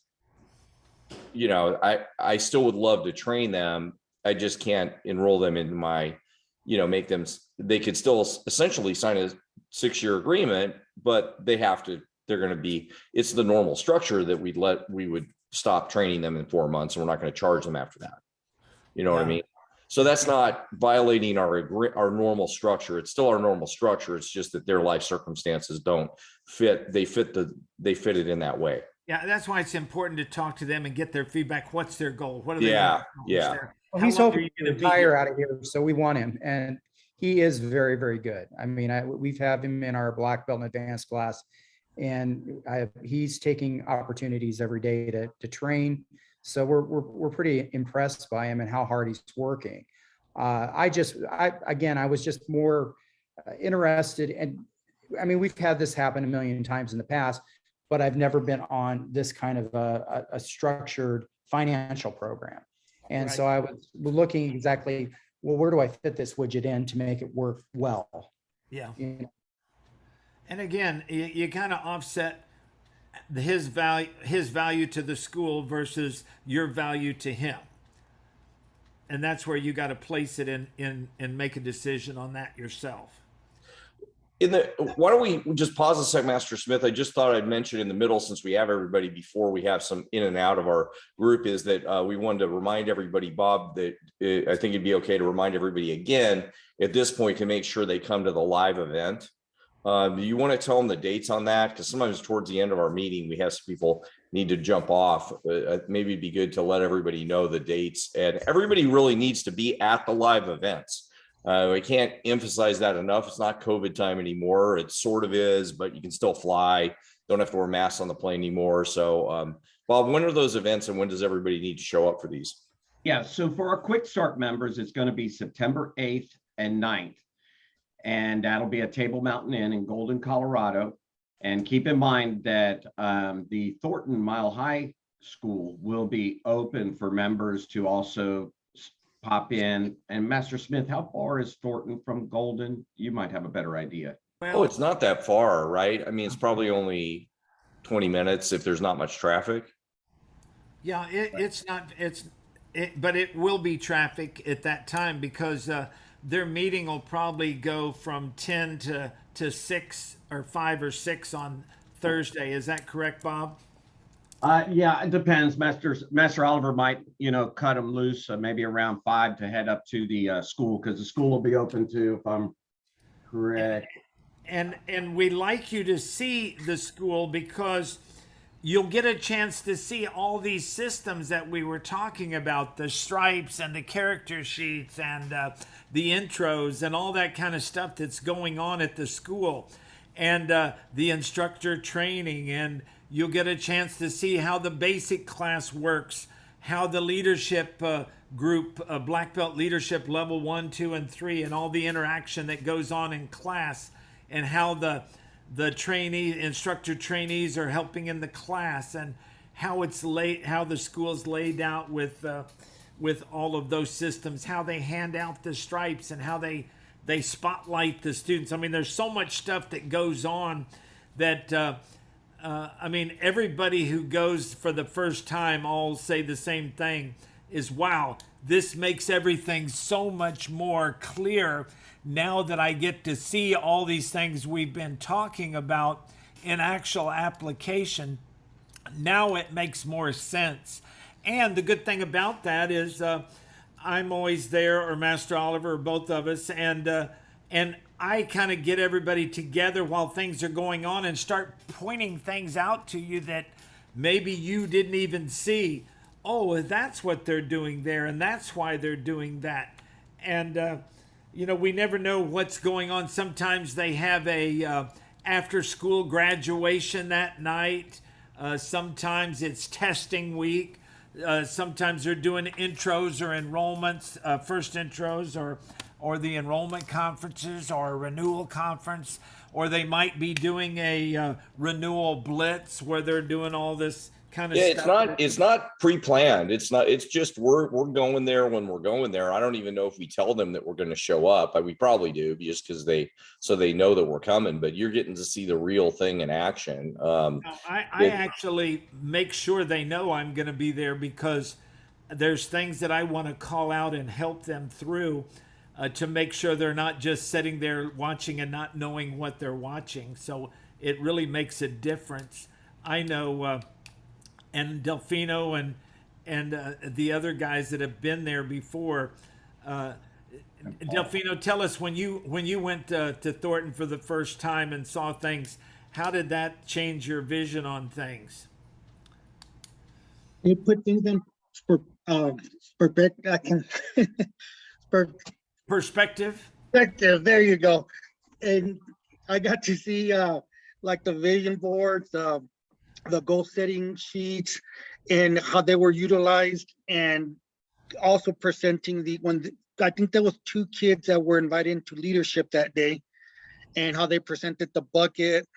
I still would love to train them. I just can't enroll them into my, they could still essentially sign a 6-year agreement, but they're going to be, it's the normal structure that we would stop training them in 4 months, and we're not going to charge them after that. You know what I mean? So that's not violating our normal structure. It's still our normal structure. It's just that their life circumstances don't fit. They fit it in that way. Yeah, that's why it's important to talk to them and get their feedback. What's their goal? What are they? Yeah. Well, he's hoping to retire out of here, so we want him, and he is very, very good. I mean, we've had him in our black belt and advanced class, and he's taking opportunities every day to train. So we're pretty impressed by him and how hard he's working. I was just more interested, and I mean, we've had this happen a million times in the past, but I've never been on this kind of a structured financial program. And so I was looking exactly, well, where do I fit this widget in to make it work well? Yeah. And again, you kind of offset his value to the school versus your value to him, and that's where you got to place it in and make a decision on that yourself. Why don't we just pause a sec, Master Smith? I just thought I'd mention in the middle, since we have everybody before we have some in and out of our group, is that we wanted to remind everybody, Bob, that I think it'd be okay to remind everybody again at this point to make sure they come to the live event. Do you want to tell them the dates on that? Because sometimes towards the end of our meeting, we have some people need to jump off. Maybe it'd be good to let everybody know the dates, and everybody really needs to be at the live events. I can't emphasize that enough. It's not COVID time anymore. It sort of is, but you can still fly. Don't have to wear masks on the plane anymore. So Bob, when are those events and when does everybody need to show up for these? Yeah, so for our quick start members, it's going to be September 8th and 9th. And that'll be at Table Mountain Inn in Golden, Colorado. And keep in mind that the Thornton Mile High School will be open for members to also pop in. And Master Smith, how far is Thornton from Golden? You might have a better idea. Oh, it's not that far, right? I mean, it's probably only 20 minutes if there's not much traffic. Yeah, it's not, but it will be traffic at that time because their meeting will probably go from 10 to 6 or 5 or 6 on Thursday. Is that correct, Bob? Yeah, it depends. Master Oliver might, cut them loose maybe around 5 to head up to the school, because the school will be open too, if I'm correct. And we like you to see the school because you'll get a chance to see all these systems that we were talking about, the stripes and the character sheets and the intros and all that kind of stuff that's going on at the school, and the instructor training. And you'll get a chance to see how the basic class works, how the leadership group, Black Belt Leadership Level 1, 2, and 3, and all the interaction that goes on in class, and how the instructor trainees are helping in the class, and how the school's laid out with all of those systems, how they hand out the stripes, and how they spotlight the students. I mean, there's so much stuff that goes on that I mean, everybody who goes for the first time all say the same thing is, wow, this makes everything so much more clear now that I get to see all these things we've been talking about in actual application. Now it makes more sense. And the good thing about that is I'm always there, or Master Oliver, or both of us, and I kind of get everybody together while things are going on and start pointing things out to you that maybe you didn't even see. Oh, that's what they're doing there, and that's why they're doing that. And we never know what's going on. Sometimes they have a after-school graduation that night. Sometimes it's testing week. Sometimes they're doing intros or enrollments, first intros, or the enrollment conferences, or a renewal conference, or they might be doing a renewal blitz where they're doing all this kind of stuff. It's not pre-planned. It's just we're going there when we're going there. I don't even know if we tell them that we're going to show up. We probably do, just because they know that we're coming, but you're getting to see the real thing in action. I actually make sure they know I'm going to be there, because there's things that I want to call out and help them through to make sure they're not just sitting there watching and not knowing what they're watching. So it really makes a difference. I know, and Delfino and the other guys that have been there before. Delfino, tell us, when you went to Thornton for the first time and saw things, how did that change your vision on things? You put things in Perspective. perspective. There you go. And I got to see like the vision boards, the goal setting sheets, and how they were utilized, and also presenting I think there was 2 kids that were invited into leadership that day, and how they presented the bucket,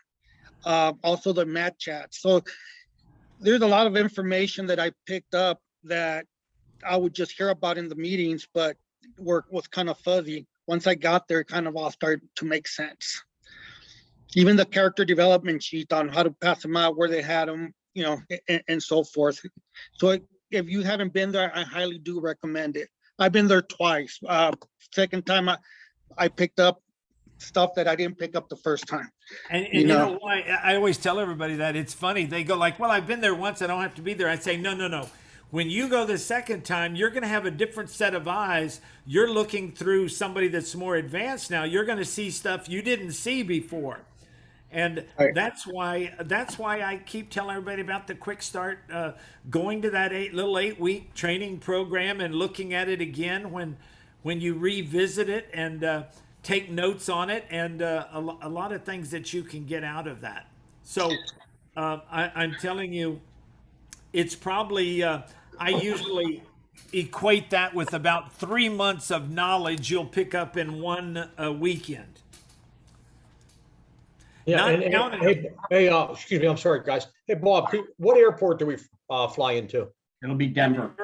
also the mat chat. So there's a lot of information that I picked up that I would just hear about in the meetings, but was kind of fuzzy. Once I got there, it kind of all started to make sense. Even the character development sheet on how to pass them out, where they had them, and so forth. So if you haven't been there, I highly do recommend it. I've been there twice. Second time I picked up stuff that I didn't pick up the first time. And you know why? I always tell everybody that. It's funny. They go like, well, I've been there once, I don't have to be there. I say, no. When you go the second time, you're going to have a different set of eyes. You're looking through somebody that's more advanced now. You're going to see stuff you didn't see before. And that's why I keep telling everybody about the quick start, going to that 8-week training program and looking at it again when you revisit it, and take notes on it, and a lot of things that you can get out of that. So I'm telling you, it's probably, I usually equate that with about 3 months of knowledge you'll pick up in one weekend. Yeah, Not and counting- hey, excuse me, I'm sorry, guys. Hey, Bob, what airport do we fly into? It'll be Denver.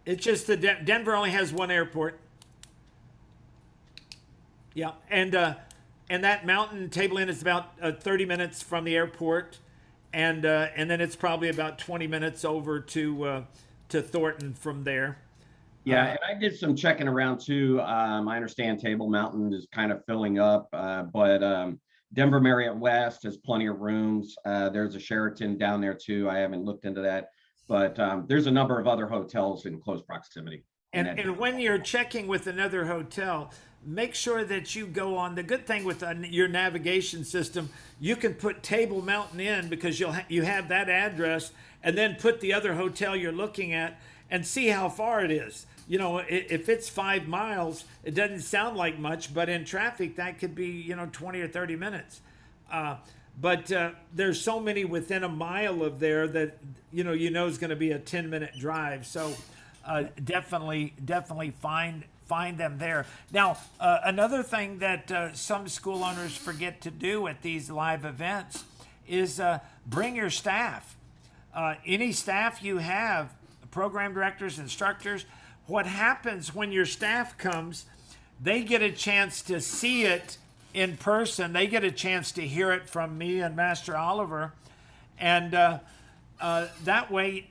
It's just that Denver only has one airport. Yeah, and that mountain table inn is about 30 minutes from the airport, and then it's probably about 20 minutes over to Thornton from there. Yeah, and I did some checking around too. I understand Table Mountain is kind of filling up, but Denver Marriott West has plenty of rooms. There's a Sheraton down there too. I haven't looked into that, but there's a number of other hotels in close proximity. And when you're checking with another hotel, make sure that you go on. The good thing with your navigation system, you can put Table Mountain in because you have that address, and then put the other hotel you're looking at and see how far it is. You know, if it's 5 miles, it doesn't sound like much, but in traffic that could be 20 or 30 minutes. But there's so many within a mile of there that you know is going to be a 10-minute drive. So definitely find them there. Now, another thing that some school owners forget to do at these live events is bring your staff. Any staff you have, program directors, instructors. What happens when your staff comes, they get a chance to see it in person. They get a chance to hear it from me and Master Oliver, and that way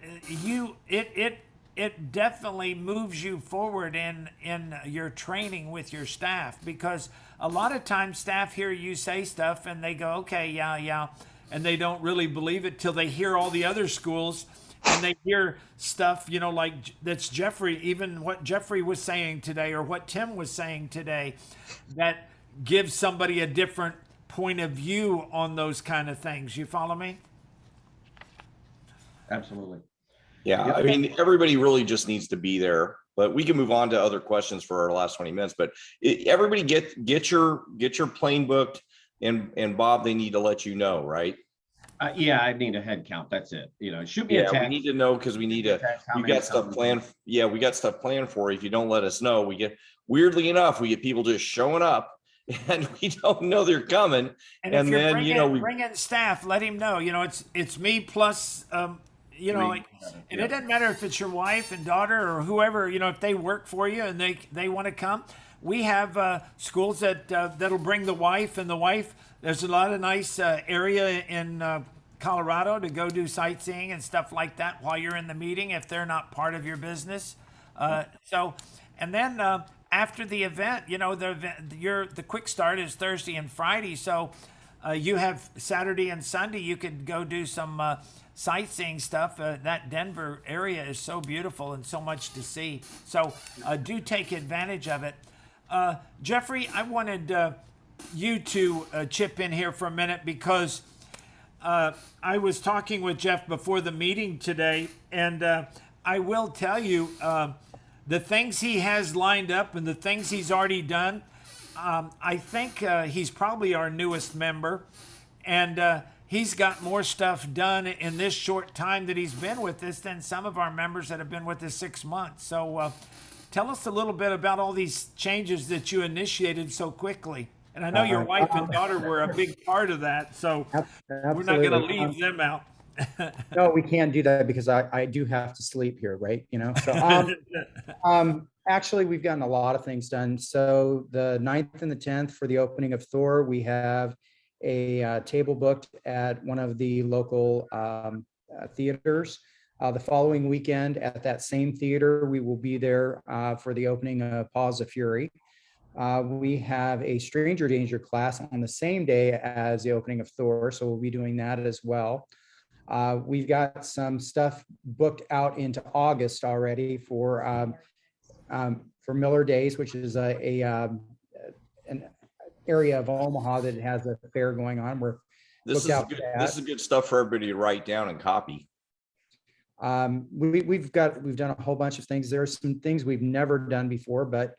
it definitely moves you forward in your training with your staff, because a lot of times staff hear you say stuff and they go, okay, yeah, and they don't really believe it till they hear all the other schools. And they hear stuff, like that's Jeffrey, even what Jeffrey was saying today or what Tim was saying today, that gives somebody a different point of view on those kind of things. You follow me? Absolutely. Yeah, I mean, everybody really just needs to be there, but we can move on to other questions for our last 20 minutes, but everybody get your plane booked, and Bob, they need to let you know, right? Yeah, I need a head count. That's it. Shoot me a Yeah, text. we need to know, because we need to, we got stuff planned. Yeah, we got stuff planned for you. If you don't let us know, weirdly enough, we get people just showing up and we don't know they're coming. And then, we bring in staff, let him know, it's me plus, and it doesn't matter if it's your wife and daughter or whoever, if they work for you and they want to come. We have schools that'll bring the wife, and the wife, there's a lot of nice area in Colorado to go do sightseeing and stuff like that while you're in the meeting if they're not part of your business. And then after the event, the quick start is Thursday and Friday. So you have Saturday and Sunday, you could go do some sightseeing stuff. That Denver area is so beautiful and so much to see. So do take advantage of it. Jeffrey, I wanted you to chip in here for a minute, because I was talking with Jeff before the meeting today, and I will tell you the things he has lined up and the things he's already done. I think he's probably our newest member, and he's got more stuff done in this short time that he's been with us than some of our members that have been with us 6 months. So tell us a little bit about all these changes that you initiated so quickly. And I know your wife and daughter were a big part of that, so we're not going to leave them out. No, we can't do that because I do have to sleep here, right? So actually, we've gotten a lot of things done. So the 9th and the 10th for the opening of Thor, we have a table booked at one of the local theaters. The following weekend at that same theater, we will be there for the opening of Paws of Fury. We have a Stranger Danger class on the same day as the opening of Thor, so we'll be doing that as well. We've got some stuff booked out into August already for Miller Days, which is an area of Omaha that has a fair going on. This is good stuff for everybody to write down and copy. We've done a whole bunch of things. There are some things we've never done before, but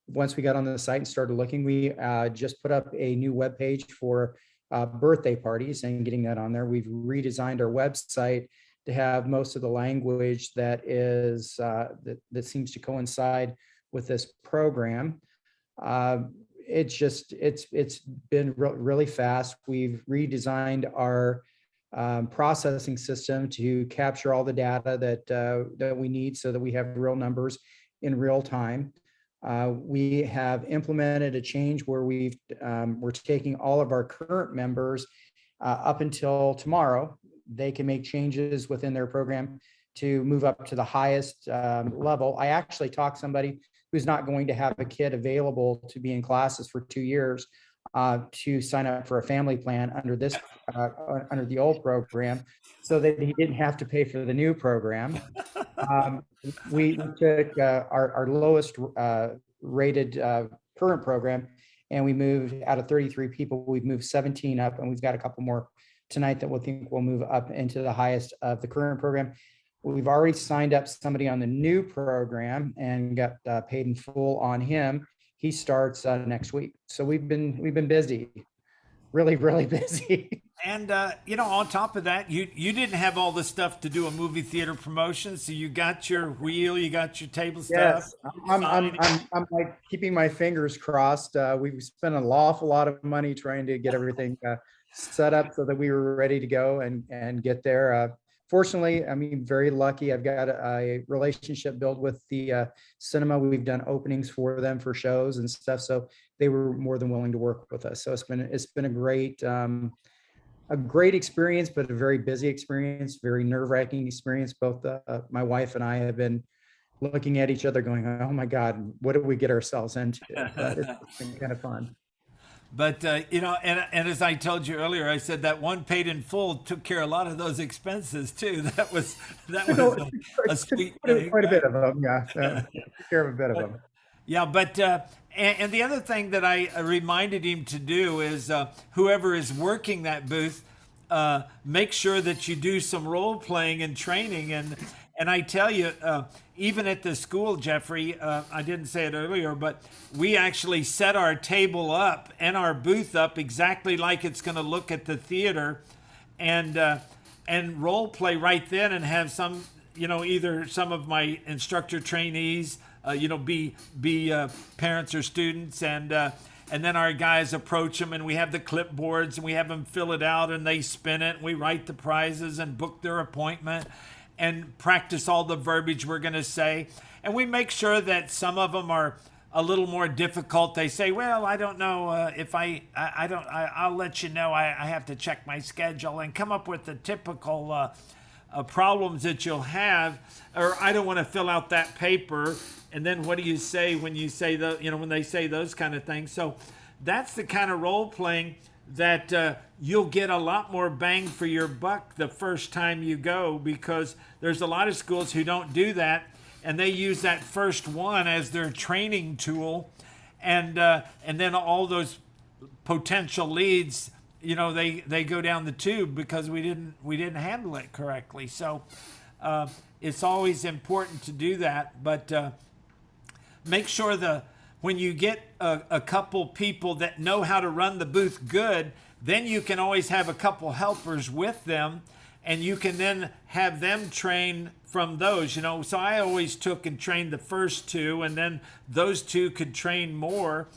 once we got on the site and started looking, we just put up a new webpage for birthday parties and getting that on there. We've redesigned our website to have most of the language that is that seems to coincide with this program. It's been really fast. We've redesigned our processing system to capture all the data that we need so that we have real numbers in real time. We have implemented a change where we're taking all of our current members up until tomorrow. They can make changes within their program to move up to the highest level. I actually talked to somebody who's not going to have a kid available to be in classes for 2 years to sign up for a family plan under this under the old program, so that he didn't have to pay for the new program. We took our lowest rated current program, and we moved out of 33 people, we've moved 17 up, and we've got a couple more tonight that we'll move up into the highest of the current program. We've already signed up somebody on the new program and got paid in full on him. He starts next week. So we've been busy, really busy. And on top of that, you didn't have all the stuff to do a movie theater promotion, so you got your wheel, you got your table stuff. Yes, I'm like keeping my fingers crossed. We've spent an awful lot of money trying to get everything set up so that we were ready to go and get there. Fortunately, I mean, very lucky. I've got a relationship built with the cinema. We've done openings for them for shows and stuff, so they were more than willing to work with us. So it's been a great experience, but a very busy experience, very nerve-wracking experience. Both my wife and I have been looking at each other going, oh my God, what did we get ourselves into? But it's been kind of fun. But and as I told you earlier, I said that one paid in full took care of a lot of those expenses too. That was a sweet thing. Quite a bit of them, yeah. Took care of a bit of them. Yeah, but and the other thing that I reminded him to do is whoever is working that booth, make sure that you do some role playing and training. And I tell you, even at the school, Jeffrey, I didn't say it earlier, but we actually set our table up and our booth up exactly like it's going to look at the theater, and role play right then, and have some, either some of my instructor trainees, be parents or students, and then our guys approach them, and we have the clipboards, and we have them fill it out, and they spin it, and we write the prizes and book their appointment and practice all the verbiage we're going to say. And we make sure that some of them are a little more difficult. They say, well, I don't know if I'll let you know. I have to check my schedule, and come up with the typical problems that you'll have. Or I don't want to fill out that paper. And then what do you say when you say when they say those kind of things? So that's the kind of role playing that you'll get a lot more bang for your buck the first time you go, because there's a lot of schools who don't do that, and they use that first one as their training tool, and then all those potential leads, they go down the tube because we didn't handle it correctly. So it's always important to do that, but make sure when you get a couple people that know how to run the booth good, then you can always have a couple helpers with them, and you can then have them train from those, So I always took and trained the first two, and then those two could train more.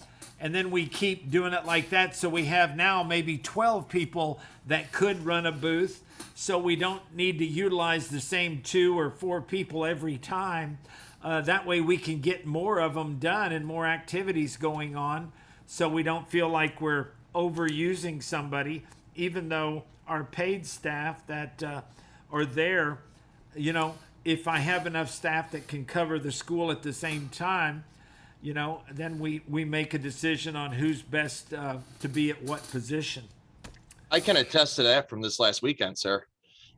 And then we keep doing it like that. So we have now maybe 12 people that could run a booth. So we don't need to utilize the same 2 or 4 people every time. That way we can get more of them done and more activities going on, so we don't feel like we're overusing somebody, even though our paid staff that are there, if I have enough staff that can cover the school at the same time, then we make a decision on who's best to be at what position. I can attest to that from this last weekend, sir.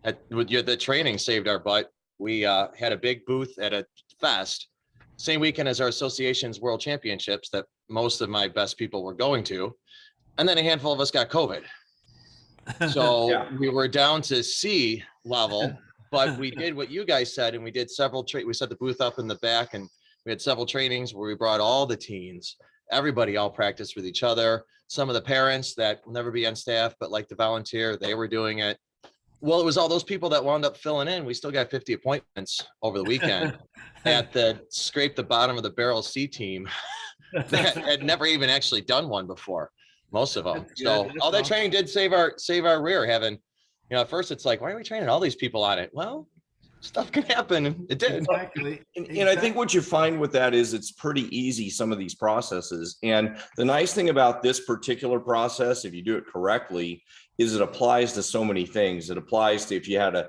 The training saved our butt. We had a big booth at a fest, same weekend as our association's world championships that most of my best people were going to. And then a handful of us got COVID. So yeah, we were down to C level, but we did what you guys said, and we did several we set the booth up in the back, and we had several trainings where we brought all the teens, everybody all practiced with each other. Some of the parents that will never be on staff, but like to volunteer, they were doing it. Well, it was all those people that wound up filling in. We still got 50 appointments over the weekend at the scrape the bottom of the barrel C team that had never even actually done one before, most of them. That's So good. all that That's training did save our rear having, at first it's like, why are we training all these people on it? Well, stuff can happen. And it did. Exactly. And I think what you find with that is it's pretty easy, some of these processes. And the nice thing about this particular process, if you do it correctly, is it applies to so many things. It applies to if you had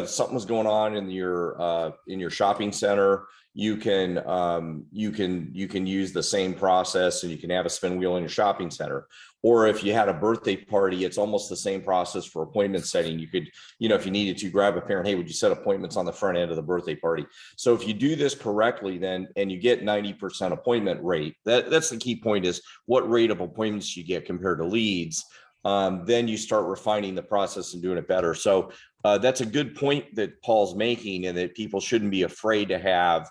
something was going on in your shopping center, you can use the same process and you can have a spin wheel in your shopping center. Or if you had a birthday party, it's almost the same process for appointment setting. You could, if you needed to grab a parent, hey, would you set appointments on the front end of the birthday party? So if you do this correctly, then, and you get 90% appointment rate, that's the key point, is what rate of appointments you get compared to leads. Then you start refining the process and doing it better. So that's a good point that Paul's making, and that people shouldn't be afraid to have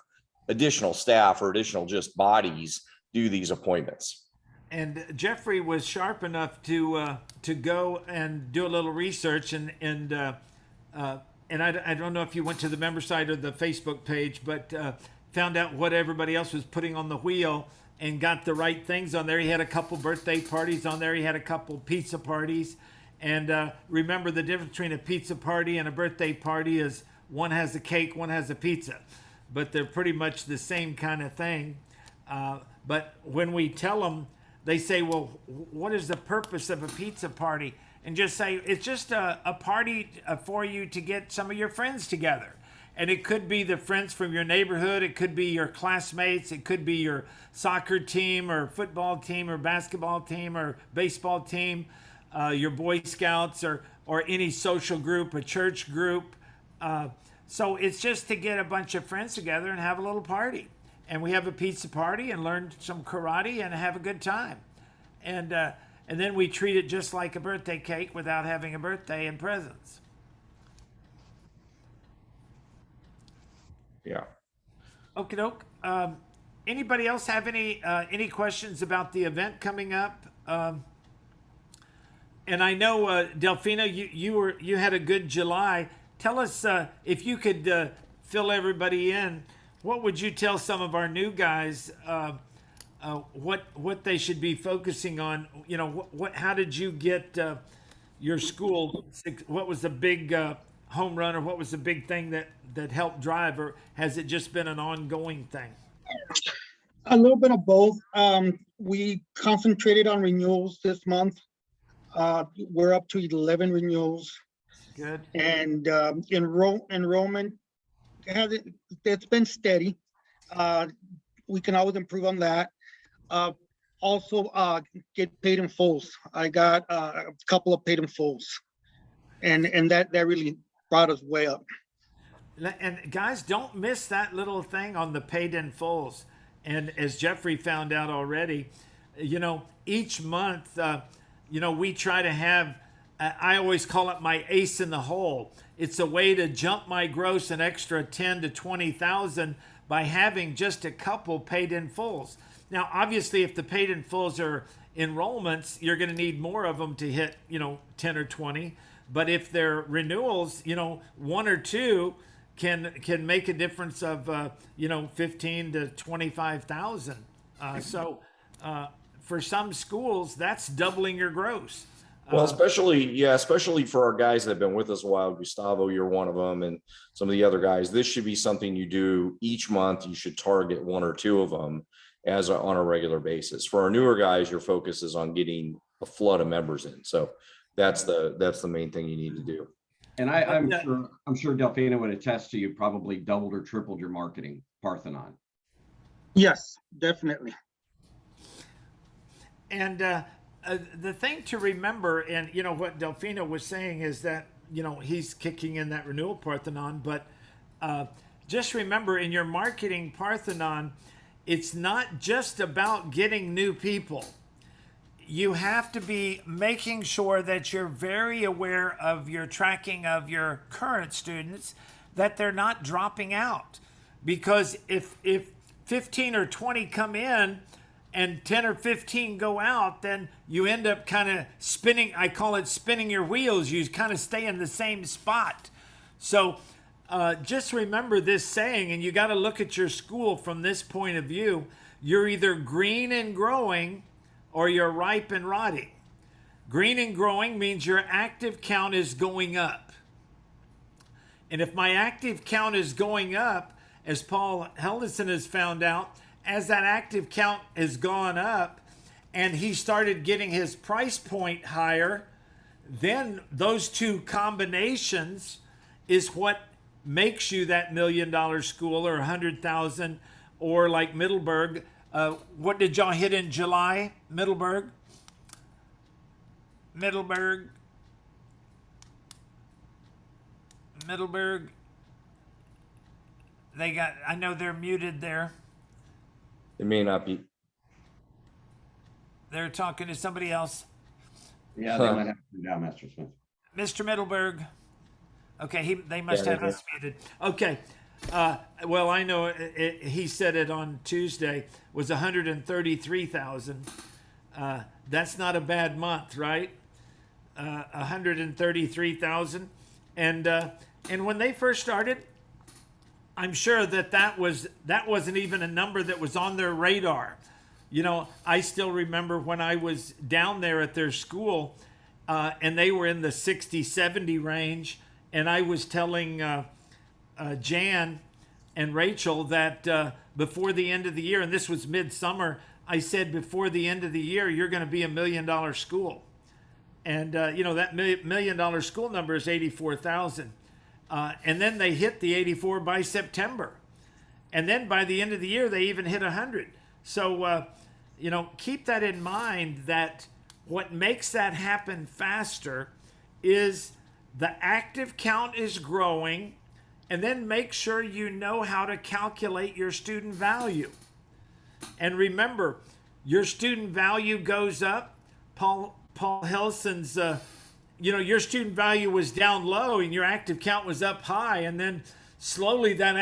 additional staff or additional just bodies do these appointments. And Jeffrey was sharp enough to go and do a little research, and I don't know if you went to the member site or the Facebook page, but found out what everybody else was putting on the wheel and got the right things on there. He had a couple birthday parties on there. He had a couple pizza parties. And remember, the difference between a pizza party and a birthday party is one has a cake, one has a pizza, but they're pretty much the same kind of thing. But when we tell them, they say, well, what is the purpose of a pizza party? And just say, it's just a party for you to get some of your friends together. And it could be the friends from your neighborhood. It could be your classmates. It could be your soccer team or football team or basketball team or baseball team, your Boy Scouts or any social group, a church group. So it's just to get a bunch of friends together and have a little party. And we have a pizza party and learn some karate and have a good time. And then we treat it just like a birthday cake without having a birthday and presents. Yeah. Okie doke. Anybody else have any questions about the event coming up? And I know Delfino, you had a good July. Tell us if you could fill everybody in. What would you tell some of our new guys? What they should be focusing on? How did you get your school? What was the big home run, or what was the big thing that helped drive, or has it just been an ongoing thing? A little bit of both. We concentrated on renewals this month. We're up to 11 renewals. Good. And enrollment, it's been steady. We can always improve on that. Also, get paid in fulls. I got a couple of paid in fulls, and that really brought us way up. And guys, don't miss that little thing on the paid in fulls. And as Jeffrey found out already, each month, we try to have, I always call it my ace in the hole. It's a way to jump my gross an extra 10 to 20,000 by having just a couple paid in fulls. Now, obviously, if the paid in fulls are enrollments, you're going to need more of them to hit, 10 or 20. But if they're renewals, one or two can make a difference of 15 to 25,000. So for some schools, that's doubling your gross. Well, especially for our guys that have been with us a while. Gustavo, you're one of them, and some of the other guys. This should be something you do each month. You should target one or two of them on a regular basis. For our newer guys, your focus is on getting a flood of members in. So that's the main thing you need to do. And I'm sure Delfina would attest to, you probably doubled or tripled your marketing, Parthenon. Yes, definitely. And the thing to remember, and what Delfino was saying is that he's kicking in that renewal Parthenon, but just remember, in your marketing Parthenon, it's not just about getting new people. You have to be making sure that you're very aware of your tracking of your current students, that they're not dropping out. Because if 15 or 20 come in and 10 or 15 go out, then you end up kind of spinning. I call it spinning your wheels. You kind of stay in the same spot. So just remember this saying, and you got to look at your school from this point of view. You're either green and growing or you're ripe and rotting. Green and growing means your active count is going up. And if my active count is going up, as Paul Helderson has found out, as that active count has gone up and he started getting his price point higher, then those two combinations is what makes you that $1 million school or 100,000, or like Middleburg. What did y'all hit in July, Middleburg? Middleburg. They got, I know they're muted there. It may not be. They're talking to somebody else. Yeah, they might have to do down, Mr. Smith. Mr. Middleburg. Okay, they must Yeah, have us muted. Okay. Well, I know he said it on Tuesday was 133,000. That's not a bad month, right? 133,000. And when they first started, I'm sure that wasn't even a number that was on their radar. You know, I still remember when I was down there at their school, and they were in the 60, 70 range, and I was telling Jan and Rachel that before the end of the year, and this was midsummer, I said before the end of the year, you're going to be $1 million school. And, you know, that $1 million school number is 84,000. And then they hit the 84 by September. And then by the end of the year, they even hit 100. So, you know, keep that in mind, that what makes that happen faster is the active count is growing, and then make sure you know how to calculate your student value. And remember, your student value goes up. Paul Helson's, you know, your student value was down low and your active count was up high, and then slowly that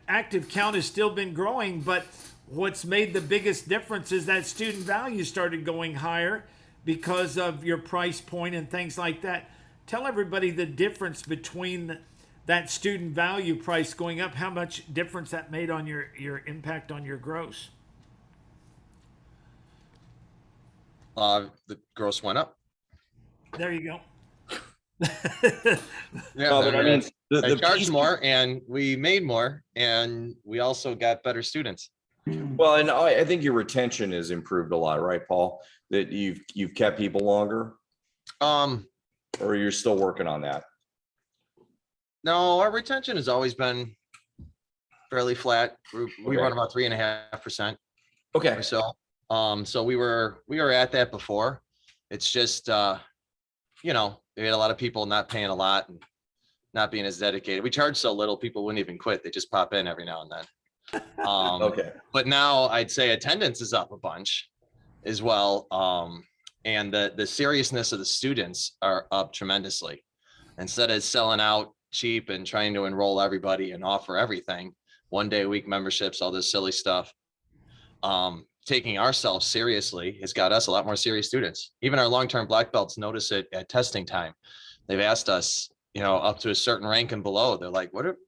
active count has still been growing, but what's made the biggest difference is that student value started going higher because of your price point and things like that. Tell everybody the difference between that student value price going up, how much difference that made on your impact on your gross. The gross went up. There you go. Yeah, No, but I mean, they the charged piece- more and we made more, and we also got better students. Well, and I think your retention has improved a lot, right, Paul? That you've kept people longer, or you're still working on that? No, our retention has always been fairly flat. We Okay. run about 3.5% Okay. or so. So we were at that before. It's just, you know, we had a lot of people not paying a lot and not being as dedicated. We charge so little, people wouldn't even quit. They just pop in every now and then. Okay. But now I'd say attendance is up a bunch as well. And the seriousness of the students are up tremendously. Instead of selling out cheap and trying to enroll everybody and offer everything, 1 day a week memberships, all this silly stuff, taking ourselves seriously has got us a lot more serious students. Even our long-term black belts notice it at testing time. They've asked us, you know, up to a certain rank and below, they're like, what are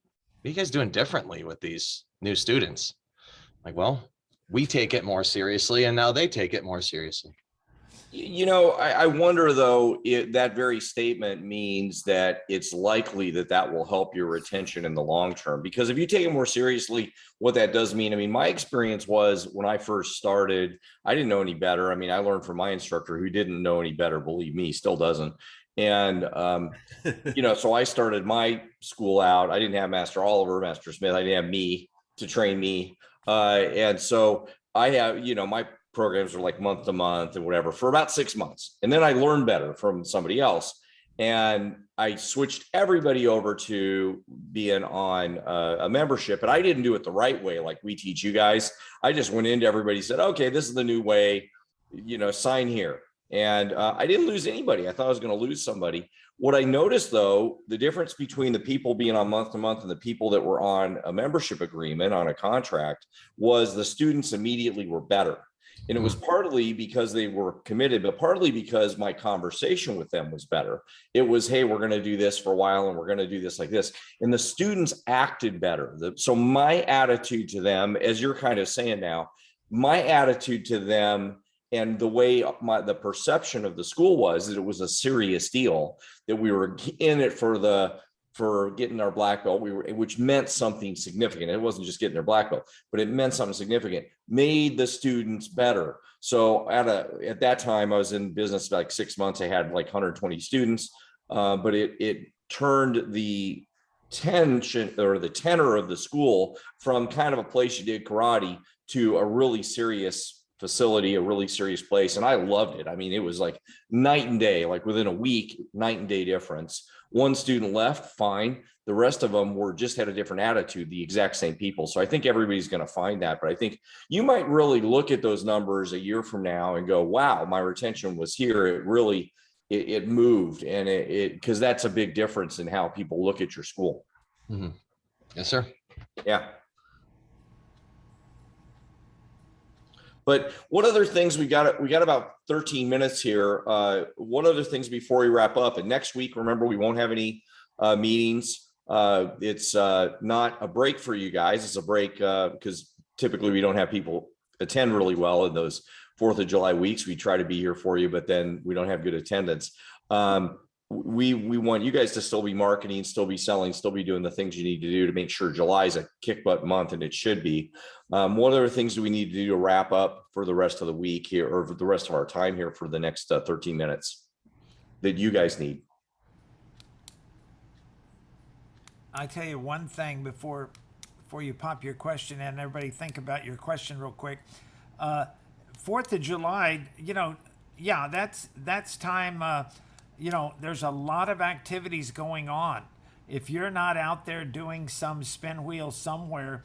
you guys doing differently with these new students? Like, well, we take it more seriously and now they take it more seriously. You know, I wonder though, if that very statement means that it's likely that will help your retention in the long term. Because if you take it more seriously, what that does mean, I mean, my experience was when I first started, I didn't know any better. I mean, I learned from my instructor who didn't know any better, believe me, still doesn't. And, you know, so I started my school out. I didn't have Master Oliver, Master Smith. I didn't have me to train me. And so I have, you know, my programs are like month to month and whatever for about 6 months. And then I learned better from somebody else. And I switched everybody over to being on a membership, and I didn't do it the right way. Like we teach you guys. I just went into everybody, said, okay, this is the new way, you know, sign here. And I didn't lose anybody. I thought I was going to lose somebody. What I noticed though, the difference between the people being on month to month and the people that were on a membership agreement on a contract was the students immediately were better. And it was partly because they were committed, but partly because my conversation with them was better. It was, hey, we're going to do this for a while and we're going to do this like this. And the students acted better. So my attitude to them, as you're kind of saying now, my attitude to them and the way the perception of the school was that it was a serious deal, that we were in it for getting our black belt, which meant something significant. It wasn't just getting their black belt, but it meant something significant, made the students better. So at that time, I was in business like 6 months. I had like 120 students, but it turned the tension or the tenor of the school from kind of a place you did karate to a really serious facility, a really serious place. And I loved it. I mean, it was like night and day, like within a week, night and day difference. One student left, fine. The rest of them had a different attitude, the exact same people. So I think everybody's going to find that. But I think you might really look at those numbers a year from now and go, wow, my retention was here. It really, it moved. And because that's a big difference in how people look at your school. Mm-hmm. Yes, sir. Yeah. But what other things we got about 13 minutes here. What other things before we wrap up? And next week, remember, we won't have any meetings. It's not a break for you guys. It's a break because typically we don't have people attend really well in those 4th of July weeks. We try to be here for you, but then we don't have good attendance. We want you guys to still be marketing, still be selling, still be doing the things you need to do to make sure July is a kick butt month, and it should be. What other things do we need to do to wrap up for the rest of the week here, or for the rest of our time here for the next 13 minutes that you guys need? I tell you one thing before you pop your question in, everybody think about your question real quick. 4th of July, yeah, that's time. There's a lot of activities going on. If you're not out there doing some spin wheel somewhere,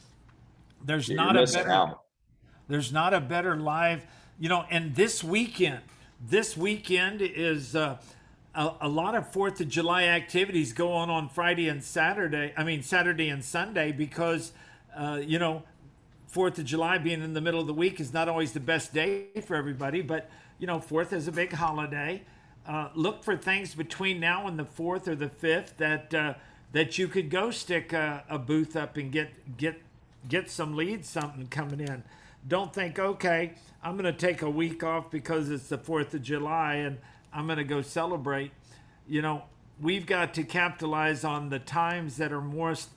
there's not a better live, and this weekend is a lot of 4th of July activities go on Saturday and Sunday, because 4th of July being in the middle of the week is not always the best day for everybody, but 4th is a big holiday. Look for things between now and the 4th or the 5th that you could go stick a booth up and get some leads, something coming in. Don't think, okay, I'm going to take a week off because it's the 4th of July and I'm going to go celebrate. We've got to capitalize on the times that are most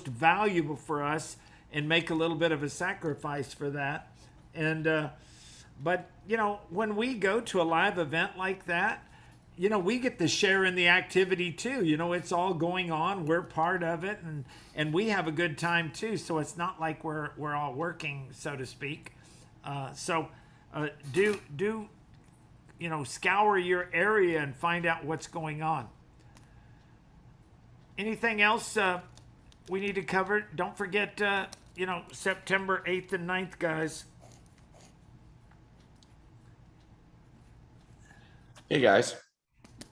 valuable for us and make a little bit of a sacrifice for that. And but when we go to a live event like that, we get to share in the activity too. It's all going on. We're part of it, and we have a good time too. So it's not like we're all working, so to speak. Do scour your area and find out what's going on. Anything else we need to cover? Don't forget, September 8th and 9th, guys. Hey guys.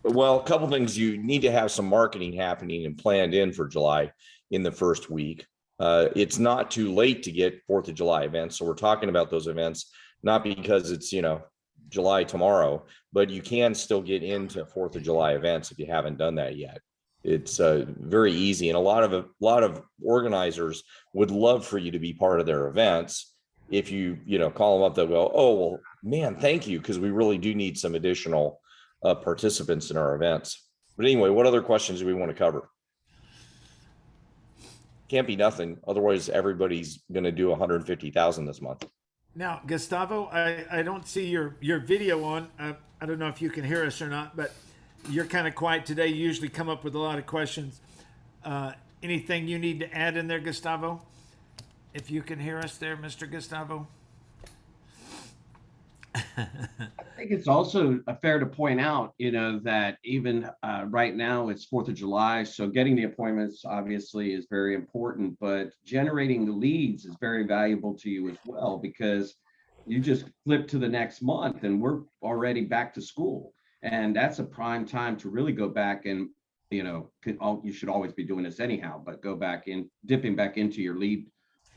Well, a couple things. You need to have some marketing happening and planned in for July in the first week. It's not too late to get 4th of July events. So we're talking about those events, not because it's, July tomorrow, but you can still get into 4th of July events if you haven't done that yet. It's very easy. And a lot of organizers would love for you to be part of their events. If you call them up, they'll go, oh, well, man, thank you. Because we really do need some additional participants in our events. But anyway, what other questions do we want to cover? Can't be nothing. Otherwise, everybody's going to do 150,000 this month. Now, Gustavo, I don't see your video on. I don't know if you can hear us or not, but you're kind of quiet today. You usually come up with a lot of questions. Anything you need to add in there, Gustavo? If you can hear us there, Mr. Gustavo. I think it's also fair to point out, that even right now it's 4th of July. So getting the appointments obviously is very important, but generating the leads is very valuable to you as well, because you just flip to the next month and we're already back to school. And that's a prime time to really go back and, you should always be doing this anyhow, but go back in, dipping back into your lead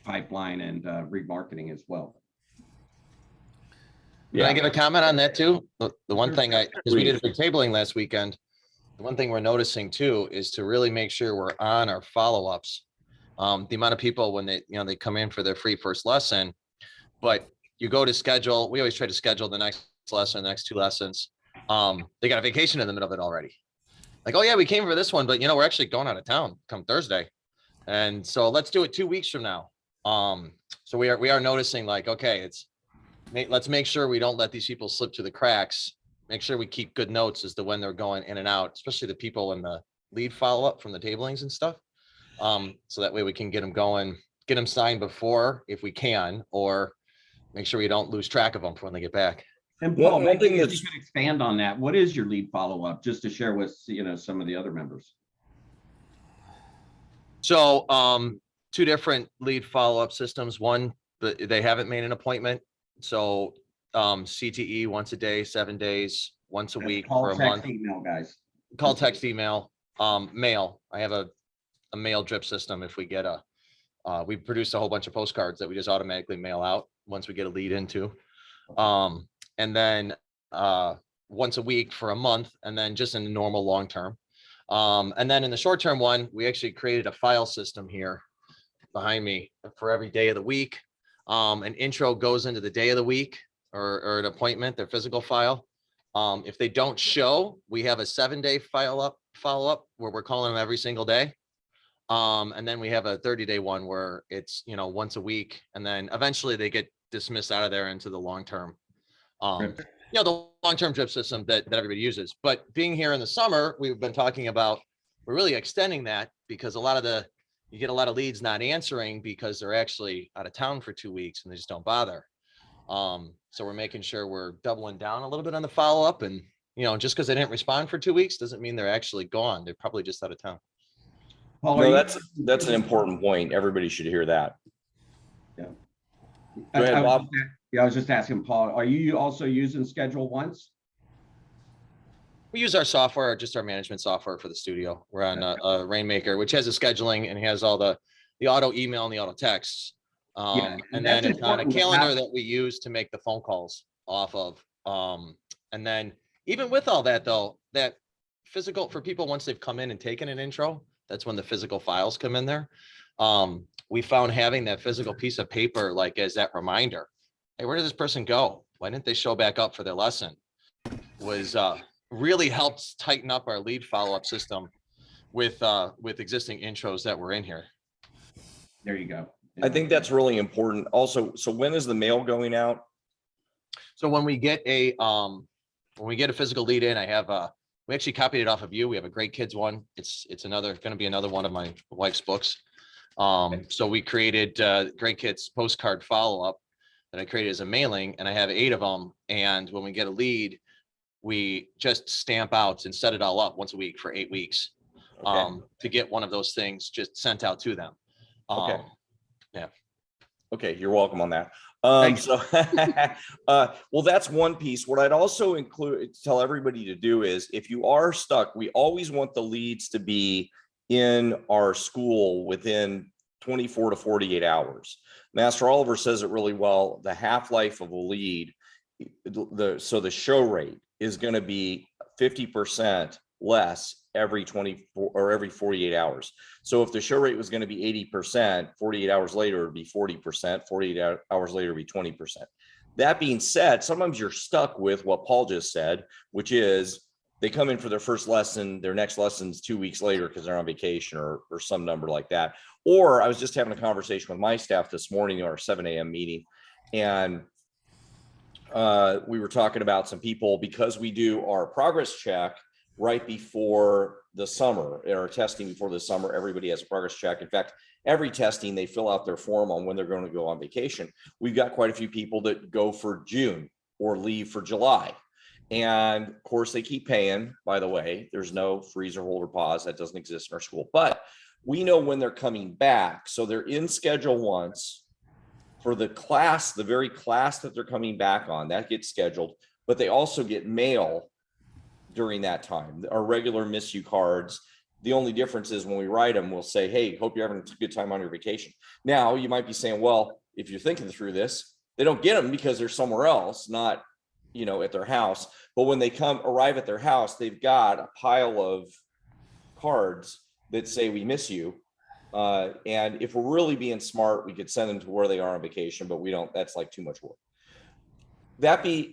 pipeline and remarketing as well. Can I give a comment on that too? The one thing because we did a Please. big tabling last weekend. The one thing we're noticing too is to really make sure we're on our follow-ups. The amount of people when they come in for their free first lesson, but you go to schedule, we always try to schedule the next lesson, the next 2 lessons. They got a vacation in the middle of it already. Like, oh yeah, we came for this one, but we're actually going out of town come Thursday. And so let's do it 2 weeks from now. So we are noticing like, okay, let's make sure we don't let these people slip through the cracks. Make sure we keep good notes as to when they're going in and out, especially the people in the lead follow-up from the tablings and stuff. So that way we can get them going, get them signed before if we can, or make sure we don't lose track of them for when they get back. And Paul, One maybe thing if you that's- could expand on that. What is your lead follow-up, just to share with, some of the other members? So 2 different lead follow-up systems. One, they haven't made an appointment. So CTE once a day, 7 days, once a week for a month. Call, text, email, guys. Call, text, email, mail. I have a mail drip system. If we get we produce a whole bunch of postcards that we just automatically mail out once we get a lead into. And then once a week for a month, and then just in the normal long term. And then in the short term one, we actually created a file system here behind me for every day of the week. An intro goes into the day of the week or an appointment, their physical file. If they don't show, we have a 7-day follow-up where we're calling them every single day. And then we have a 30-day one where it's, once a week, and then eventually they get dismissed out of there into the long-term, the long-term drip system that everybody uses. But being here in the summer, we've been talking about, we're really extending that because you get a lot of leads not answering because they're actually out of town for 2 weeks and they just don't bother. So we're making sure we're doubling down a little bit on the follow-up, and, just because they didn't respond for 2 weeks doesn't mean they're actually gone. They're probably just out of town. Paul, No, that's an important point. Everybody should hear that. Yeah. Go ahead, Bob. I was just asking Paul, are you also using Schedule Once? We use our software, just our management software for the studio. We're on Rainmaker, which has a scheduling and has all the auto email and the auto texts. Yeah, And that's then it's on a important to calendar have. that we use to make the phone calls off of. And then even with all that though, that physical for people, once they've come in and taken an intro, that's when the physical files come in there. We found having that physical piece of paper, like as that reminder, hey, where did this person go? Why didn't they show back up for their lesson? Was really helped tighten up our lead follow-up system with existing intros that were in here. There you go. I think that's really important. Also, so when is the mail going out? So when we get a physical lead in, I have we actually copied it off of you. We have a Great Kids one. It's going to be another one of my wife's books. So we created Great Kids postcard follow-up that I created as a mailing, and I have 8 of them. And when we get a lead, we just stamp out and set it all up once a week for 8 weeks, Okay. to get one of those things just sent out to them. Okay. Yeah. Okay, you're welcome on that. Thanks. So, well, that's one piece. What I'd also tell everybody to do is, if you are stuck, we always want the leads to be in our school within 24 to 48 hours. Master Oliver says it really well. The half-life of a lead, so the show rate is going to be 50% less every 24 or every 48 hours. So if the show rate was going to be 80%, 48 hours later, it'd be 40%, 48 hours later, it'd be 20%. That being said, sometimes you're stuck with what Paul just said, which is they come in for their first lesson, their next lesson's 2 weeks later because they're on vacation or some number like that. Or I was just having a conversation with my staff this morning in our 7 a.m. meeting, and we were talking about some people, because we do our progress check right before the summer, or testing before the summer. Everybody has a progress check. In fact, every testing, they fill out their form on when they're going to go on vacation. We've got quite a few people that go for June or leave for July. And of course, they keep paying, by the way. There's no freeze or hold or pause. That doesn't exist in our school. But we know when they're coming back. So they're in Schedule Once for the class, the very class that they're coming back on. That gets scheduled. But they also get mail during that time, our regular miss you cards. The only difference is when we write them, we'll say, hey, hope you're having a good time on your vacation. Now you might be saying, well, if you're thinking through this, they don't get them because they're somewhere else, not at their house. But when they arrive at their house, they've got a pile of cards that say, "We miss you." And if we're really being smart, we could send them to where they are on vacation, but we don't. That's like too much work.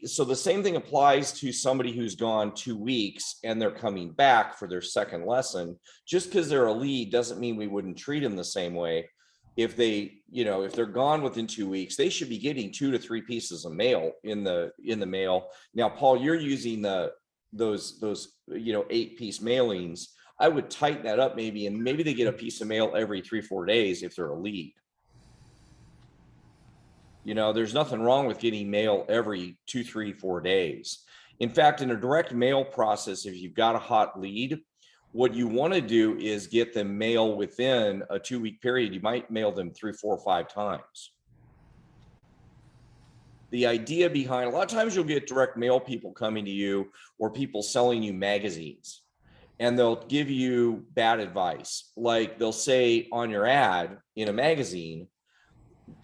So the same thing applies to somebody who's gone 2 weeks and they're coming back for their second lesson. Just because they're a lead doesn't mean we wouldn't treat them the same way. If if they're gone within 2 weeks, they should be getting 2 to 3 pieces of mail in the mail. Now, Paul, you're using those 8-piece mailings. I would tighten that up maybe, and maybe they get a piece of mail every 3-4 days if they're a lead. There's nothing wrong with getting mail every 2, 3, 4 days. In fact, in a direct mail process, if you've got a hot lead, what you want to do is get them mail within a 2-week period. You might mail them 3, 4, 5 times. The idea behind, a lot of times you'll get direct mail people coming to you or people selling you magazines, and they'll give you bad advice. Like they'll say on your ad in a magazine,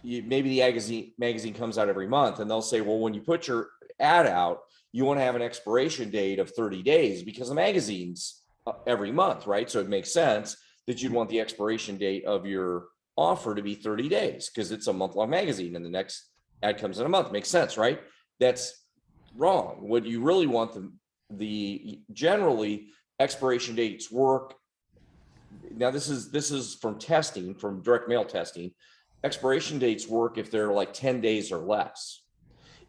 maybe the magazine comes out every month, and they'll say, well, when you put your ad out, you want to have an expiration date of 30 days because the magazine's every month, right? So it makes sense that you'd want the expiration date of your offer to be 30 days because it's a month-long magazine and the next ad comes in a month. Makes sense, right? That's wrong. What you really want the generally expiration dates work. Now this is from testing, from direct mail testing. Expiration dates work if they're like 10 days or less.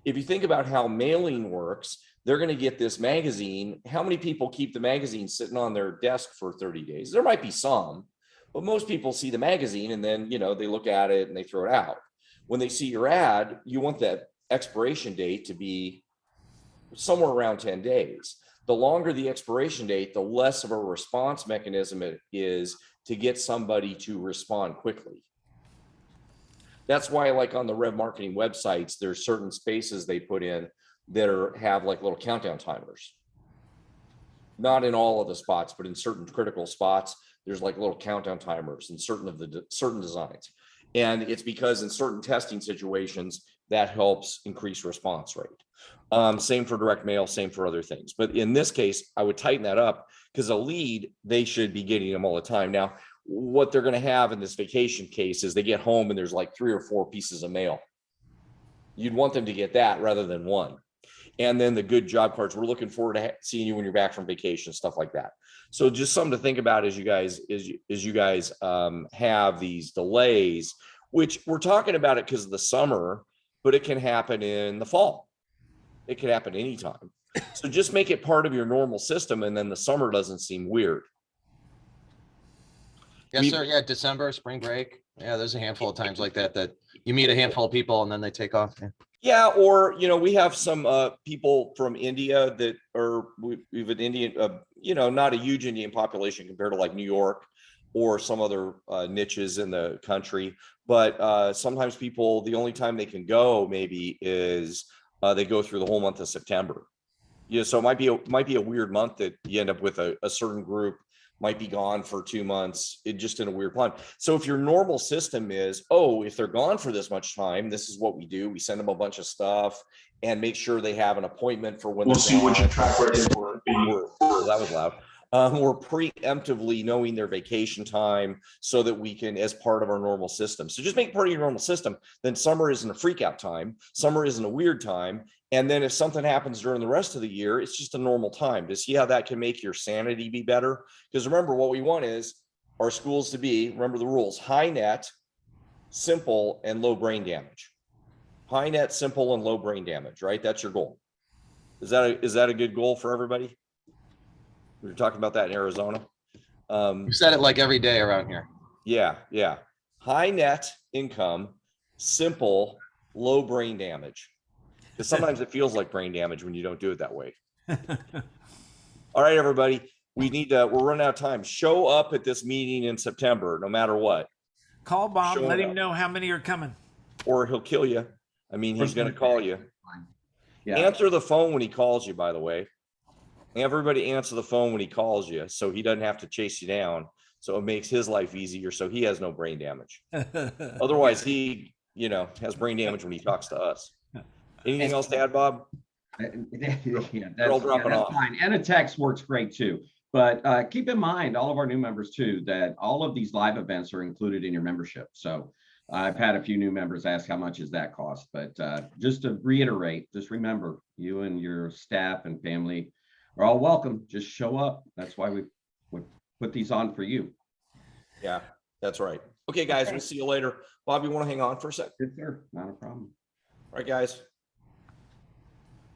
If you think about how mailing works, they're going to get this magazine. How many people keep the magazine sitting on their desk for 30 days? There might be some, but most people see the magazine and then, they look at it and they throw it out. When they see your ad, you want that expiration date to be somewhere around 10 days. The longer the expiration date, the less of a response mechanism it is to get somebody to respond quickly. That's why, like on the Rev Marketing websites, there's certain spaces they put in that have like little countdown timers. Not in all of the spots, but in certain critical spots, there's like little countdown timers in certain designs. And it's because in certain testing situations, that helps increase response rate. Same for direct mail, same for other things. But in this case, I would tighten that up because a lead, they should be getting them all the time. Now, what they're going to have in this vacation case is they get home and there's like 3 or 4 pieces of mail. You'd want them to get that rather than 1. And then the good job cards. We're looking forward to seeing you when you're back from vacation, stuff like that. So just something to think about as you guys have these delays, which we're talking about it because of the summer, but it can happen in the fall. It could happen anytime. So just make it part of your normal system, and then the summer doesn't seem weird. Yes, sir. Yeah, December, spring break. Yeah, there's a handful of times like that you meet a handful of people and then they take off. Yeah. Yeah, or we have some people from India that we've an Indian, not a huge Indian population compared to like New York or some other niches in the country. But sometimes people, the only time they can go maybe is they go through the whole month of September. So it might be a weird month that you end up with a certain group might be gone for 2 months, just in a weird plan. So if your normal system is, if they're gone for this much time, this is what we do. We send them a bunch of stuff and make sure they have an appointment for when we'll see what your track record is. That was loud. We're preemptively knowing their vacation time so that we can, as part of our normal system. So just make it part of your normal system. Then summer isn't a freak out time. Summer isn't a weird time. And then if something happens during the rest of the year, it's just a normal time to see how that can make your sanity be better. Because remember, what we want is our schools to be, remember the rules, high net, simple, and low brain damage. High net, simple, and low brain damage, right? That's your goal. Is that a good goal for everybody? We were talking about that in Arizona. You said it like every day around here. Yeah. High net income, simple, low brain damage. Because sometimes it feels like brain damage when you don't do it that way. All right, everybody. We're running out of time. Show up at this meeting in September, no matter what. Call Bob, Show let him up. know how many are coming. Or he'll kill you. I mean, he's going to call you. Yeah. Answer the phone when he calls you, by the way. Everybody answer the phone when he calls you so he doesn't have to chase you down. So it makes his life easier so he has no brain damage. Otherwise, he, has brain damage when he talks to us. Anything else to add, Bob? Yeah, They're all that's, dropping off. fine. And a text works great too. But keep in mind, all of our new members too, that all of these live events are included in your membership. So I've had a few new members ask how much is that cost, but just to reiterate, just remember, you and your staff and family are all welcome. Just show up. That's why we put these on for you. Yeah, that's right. Okay, guys, we'll see you later. Bob, you want to hang on for a sec? Yes, sir. Not a problem. All right, guys.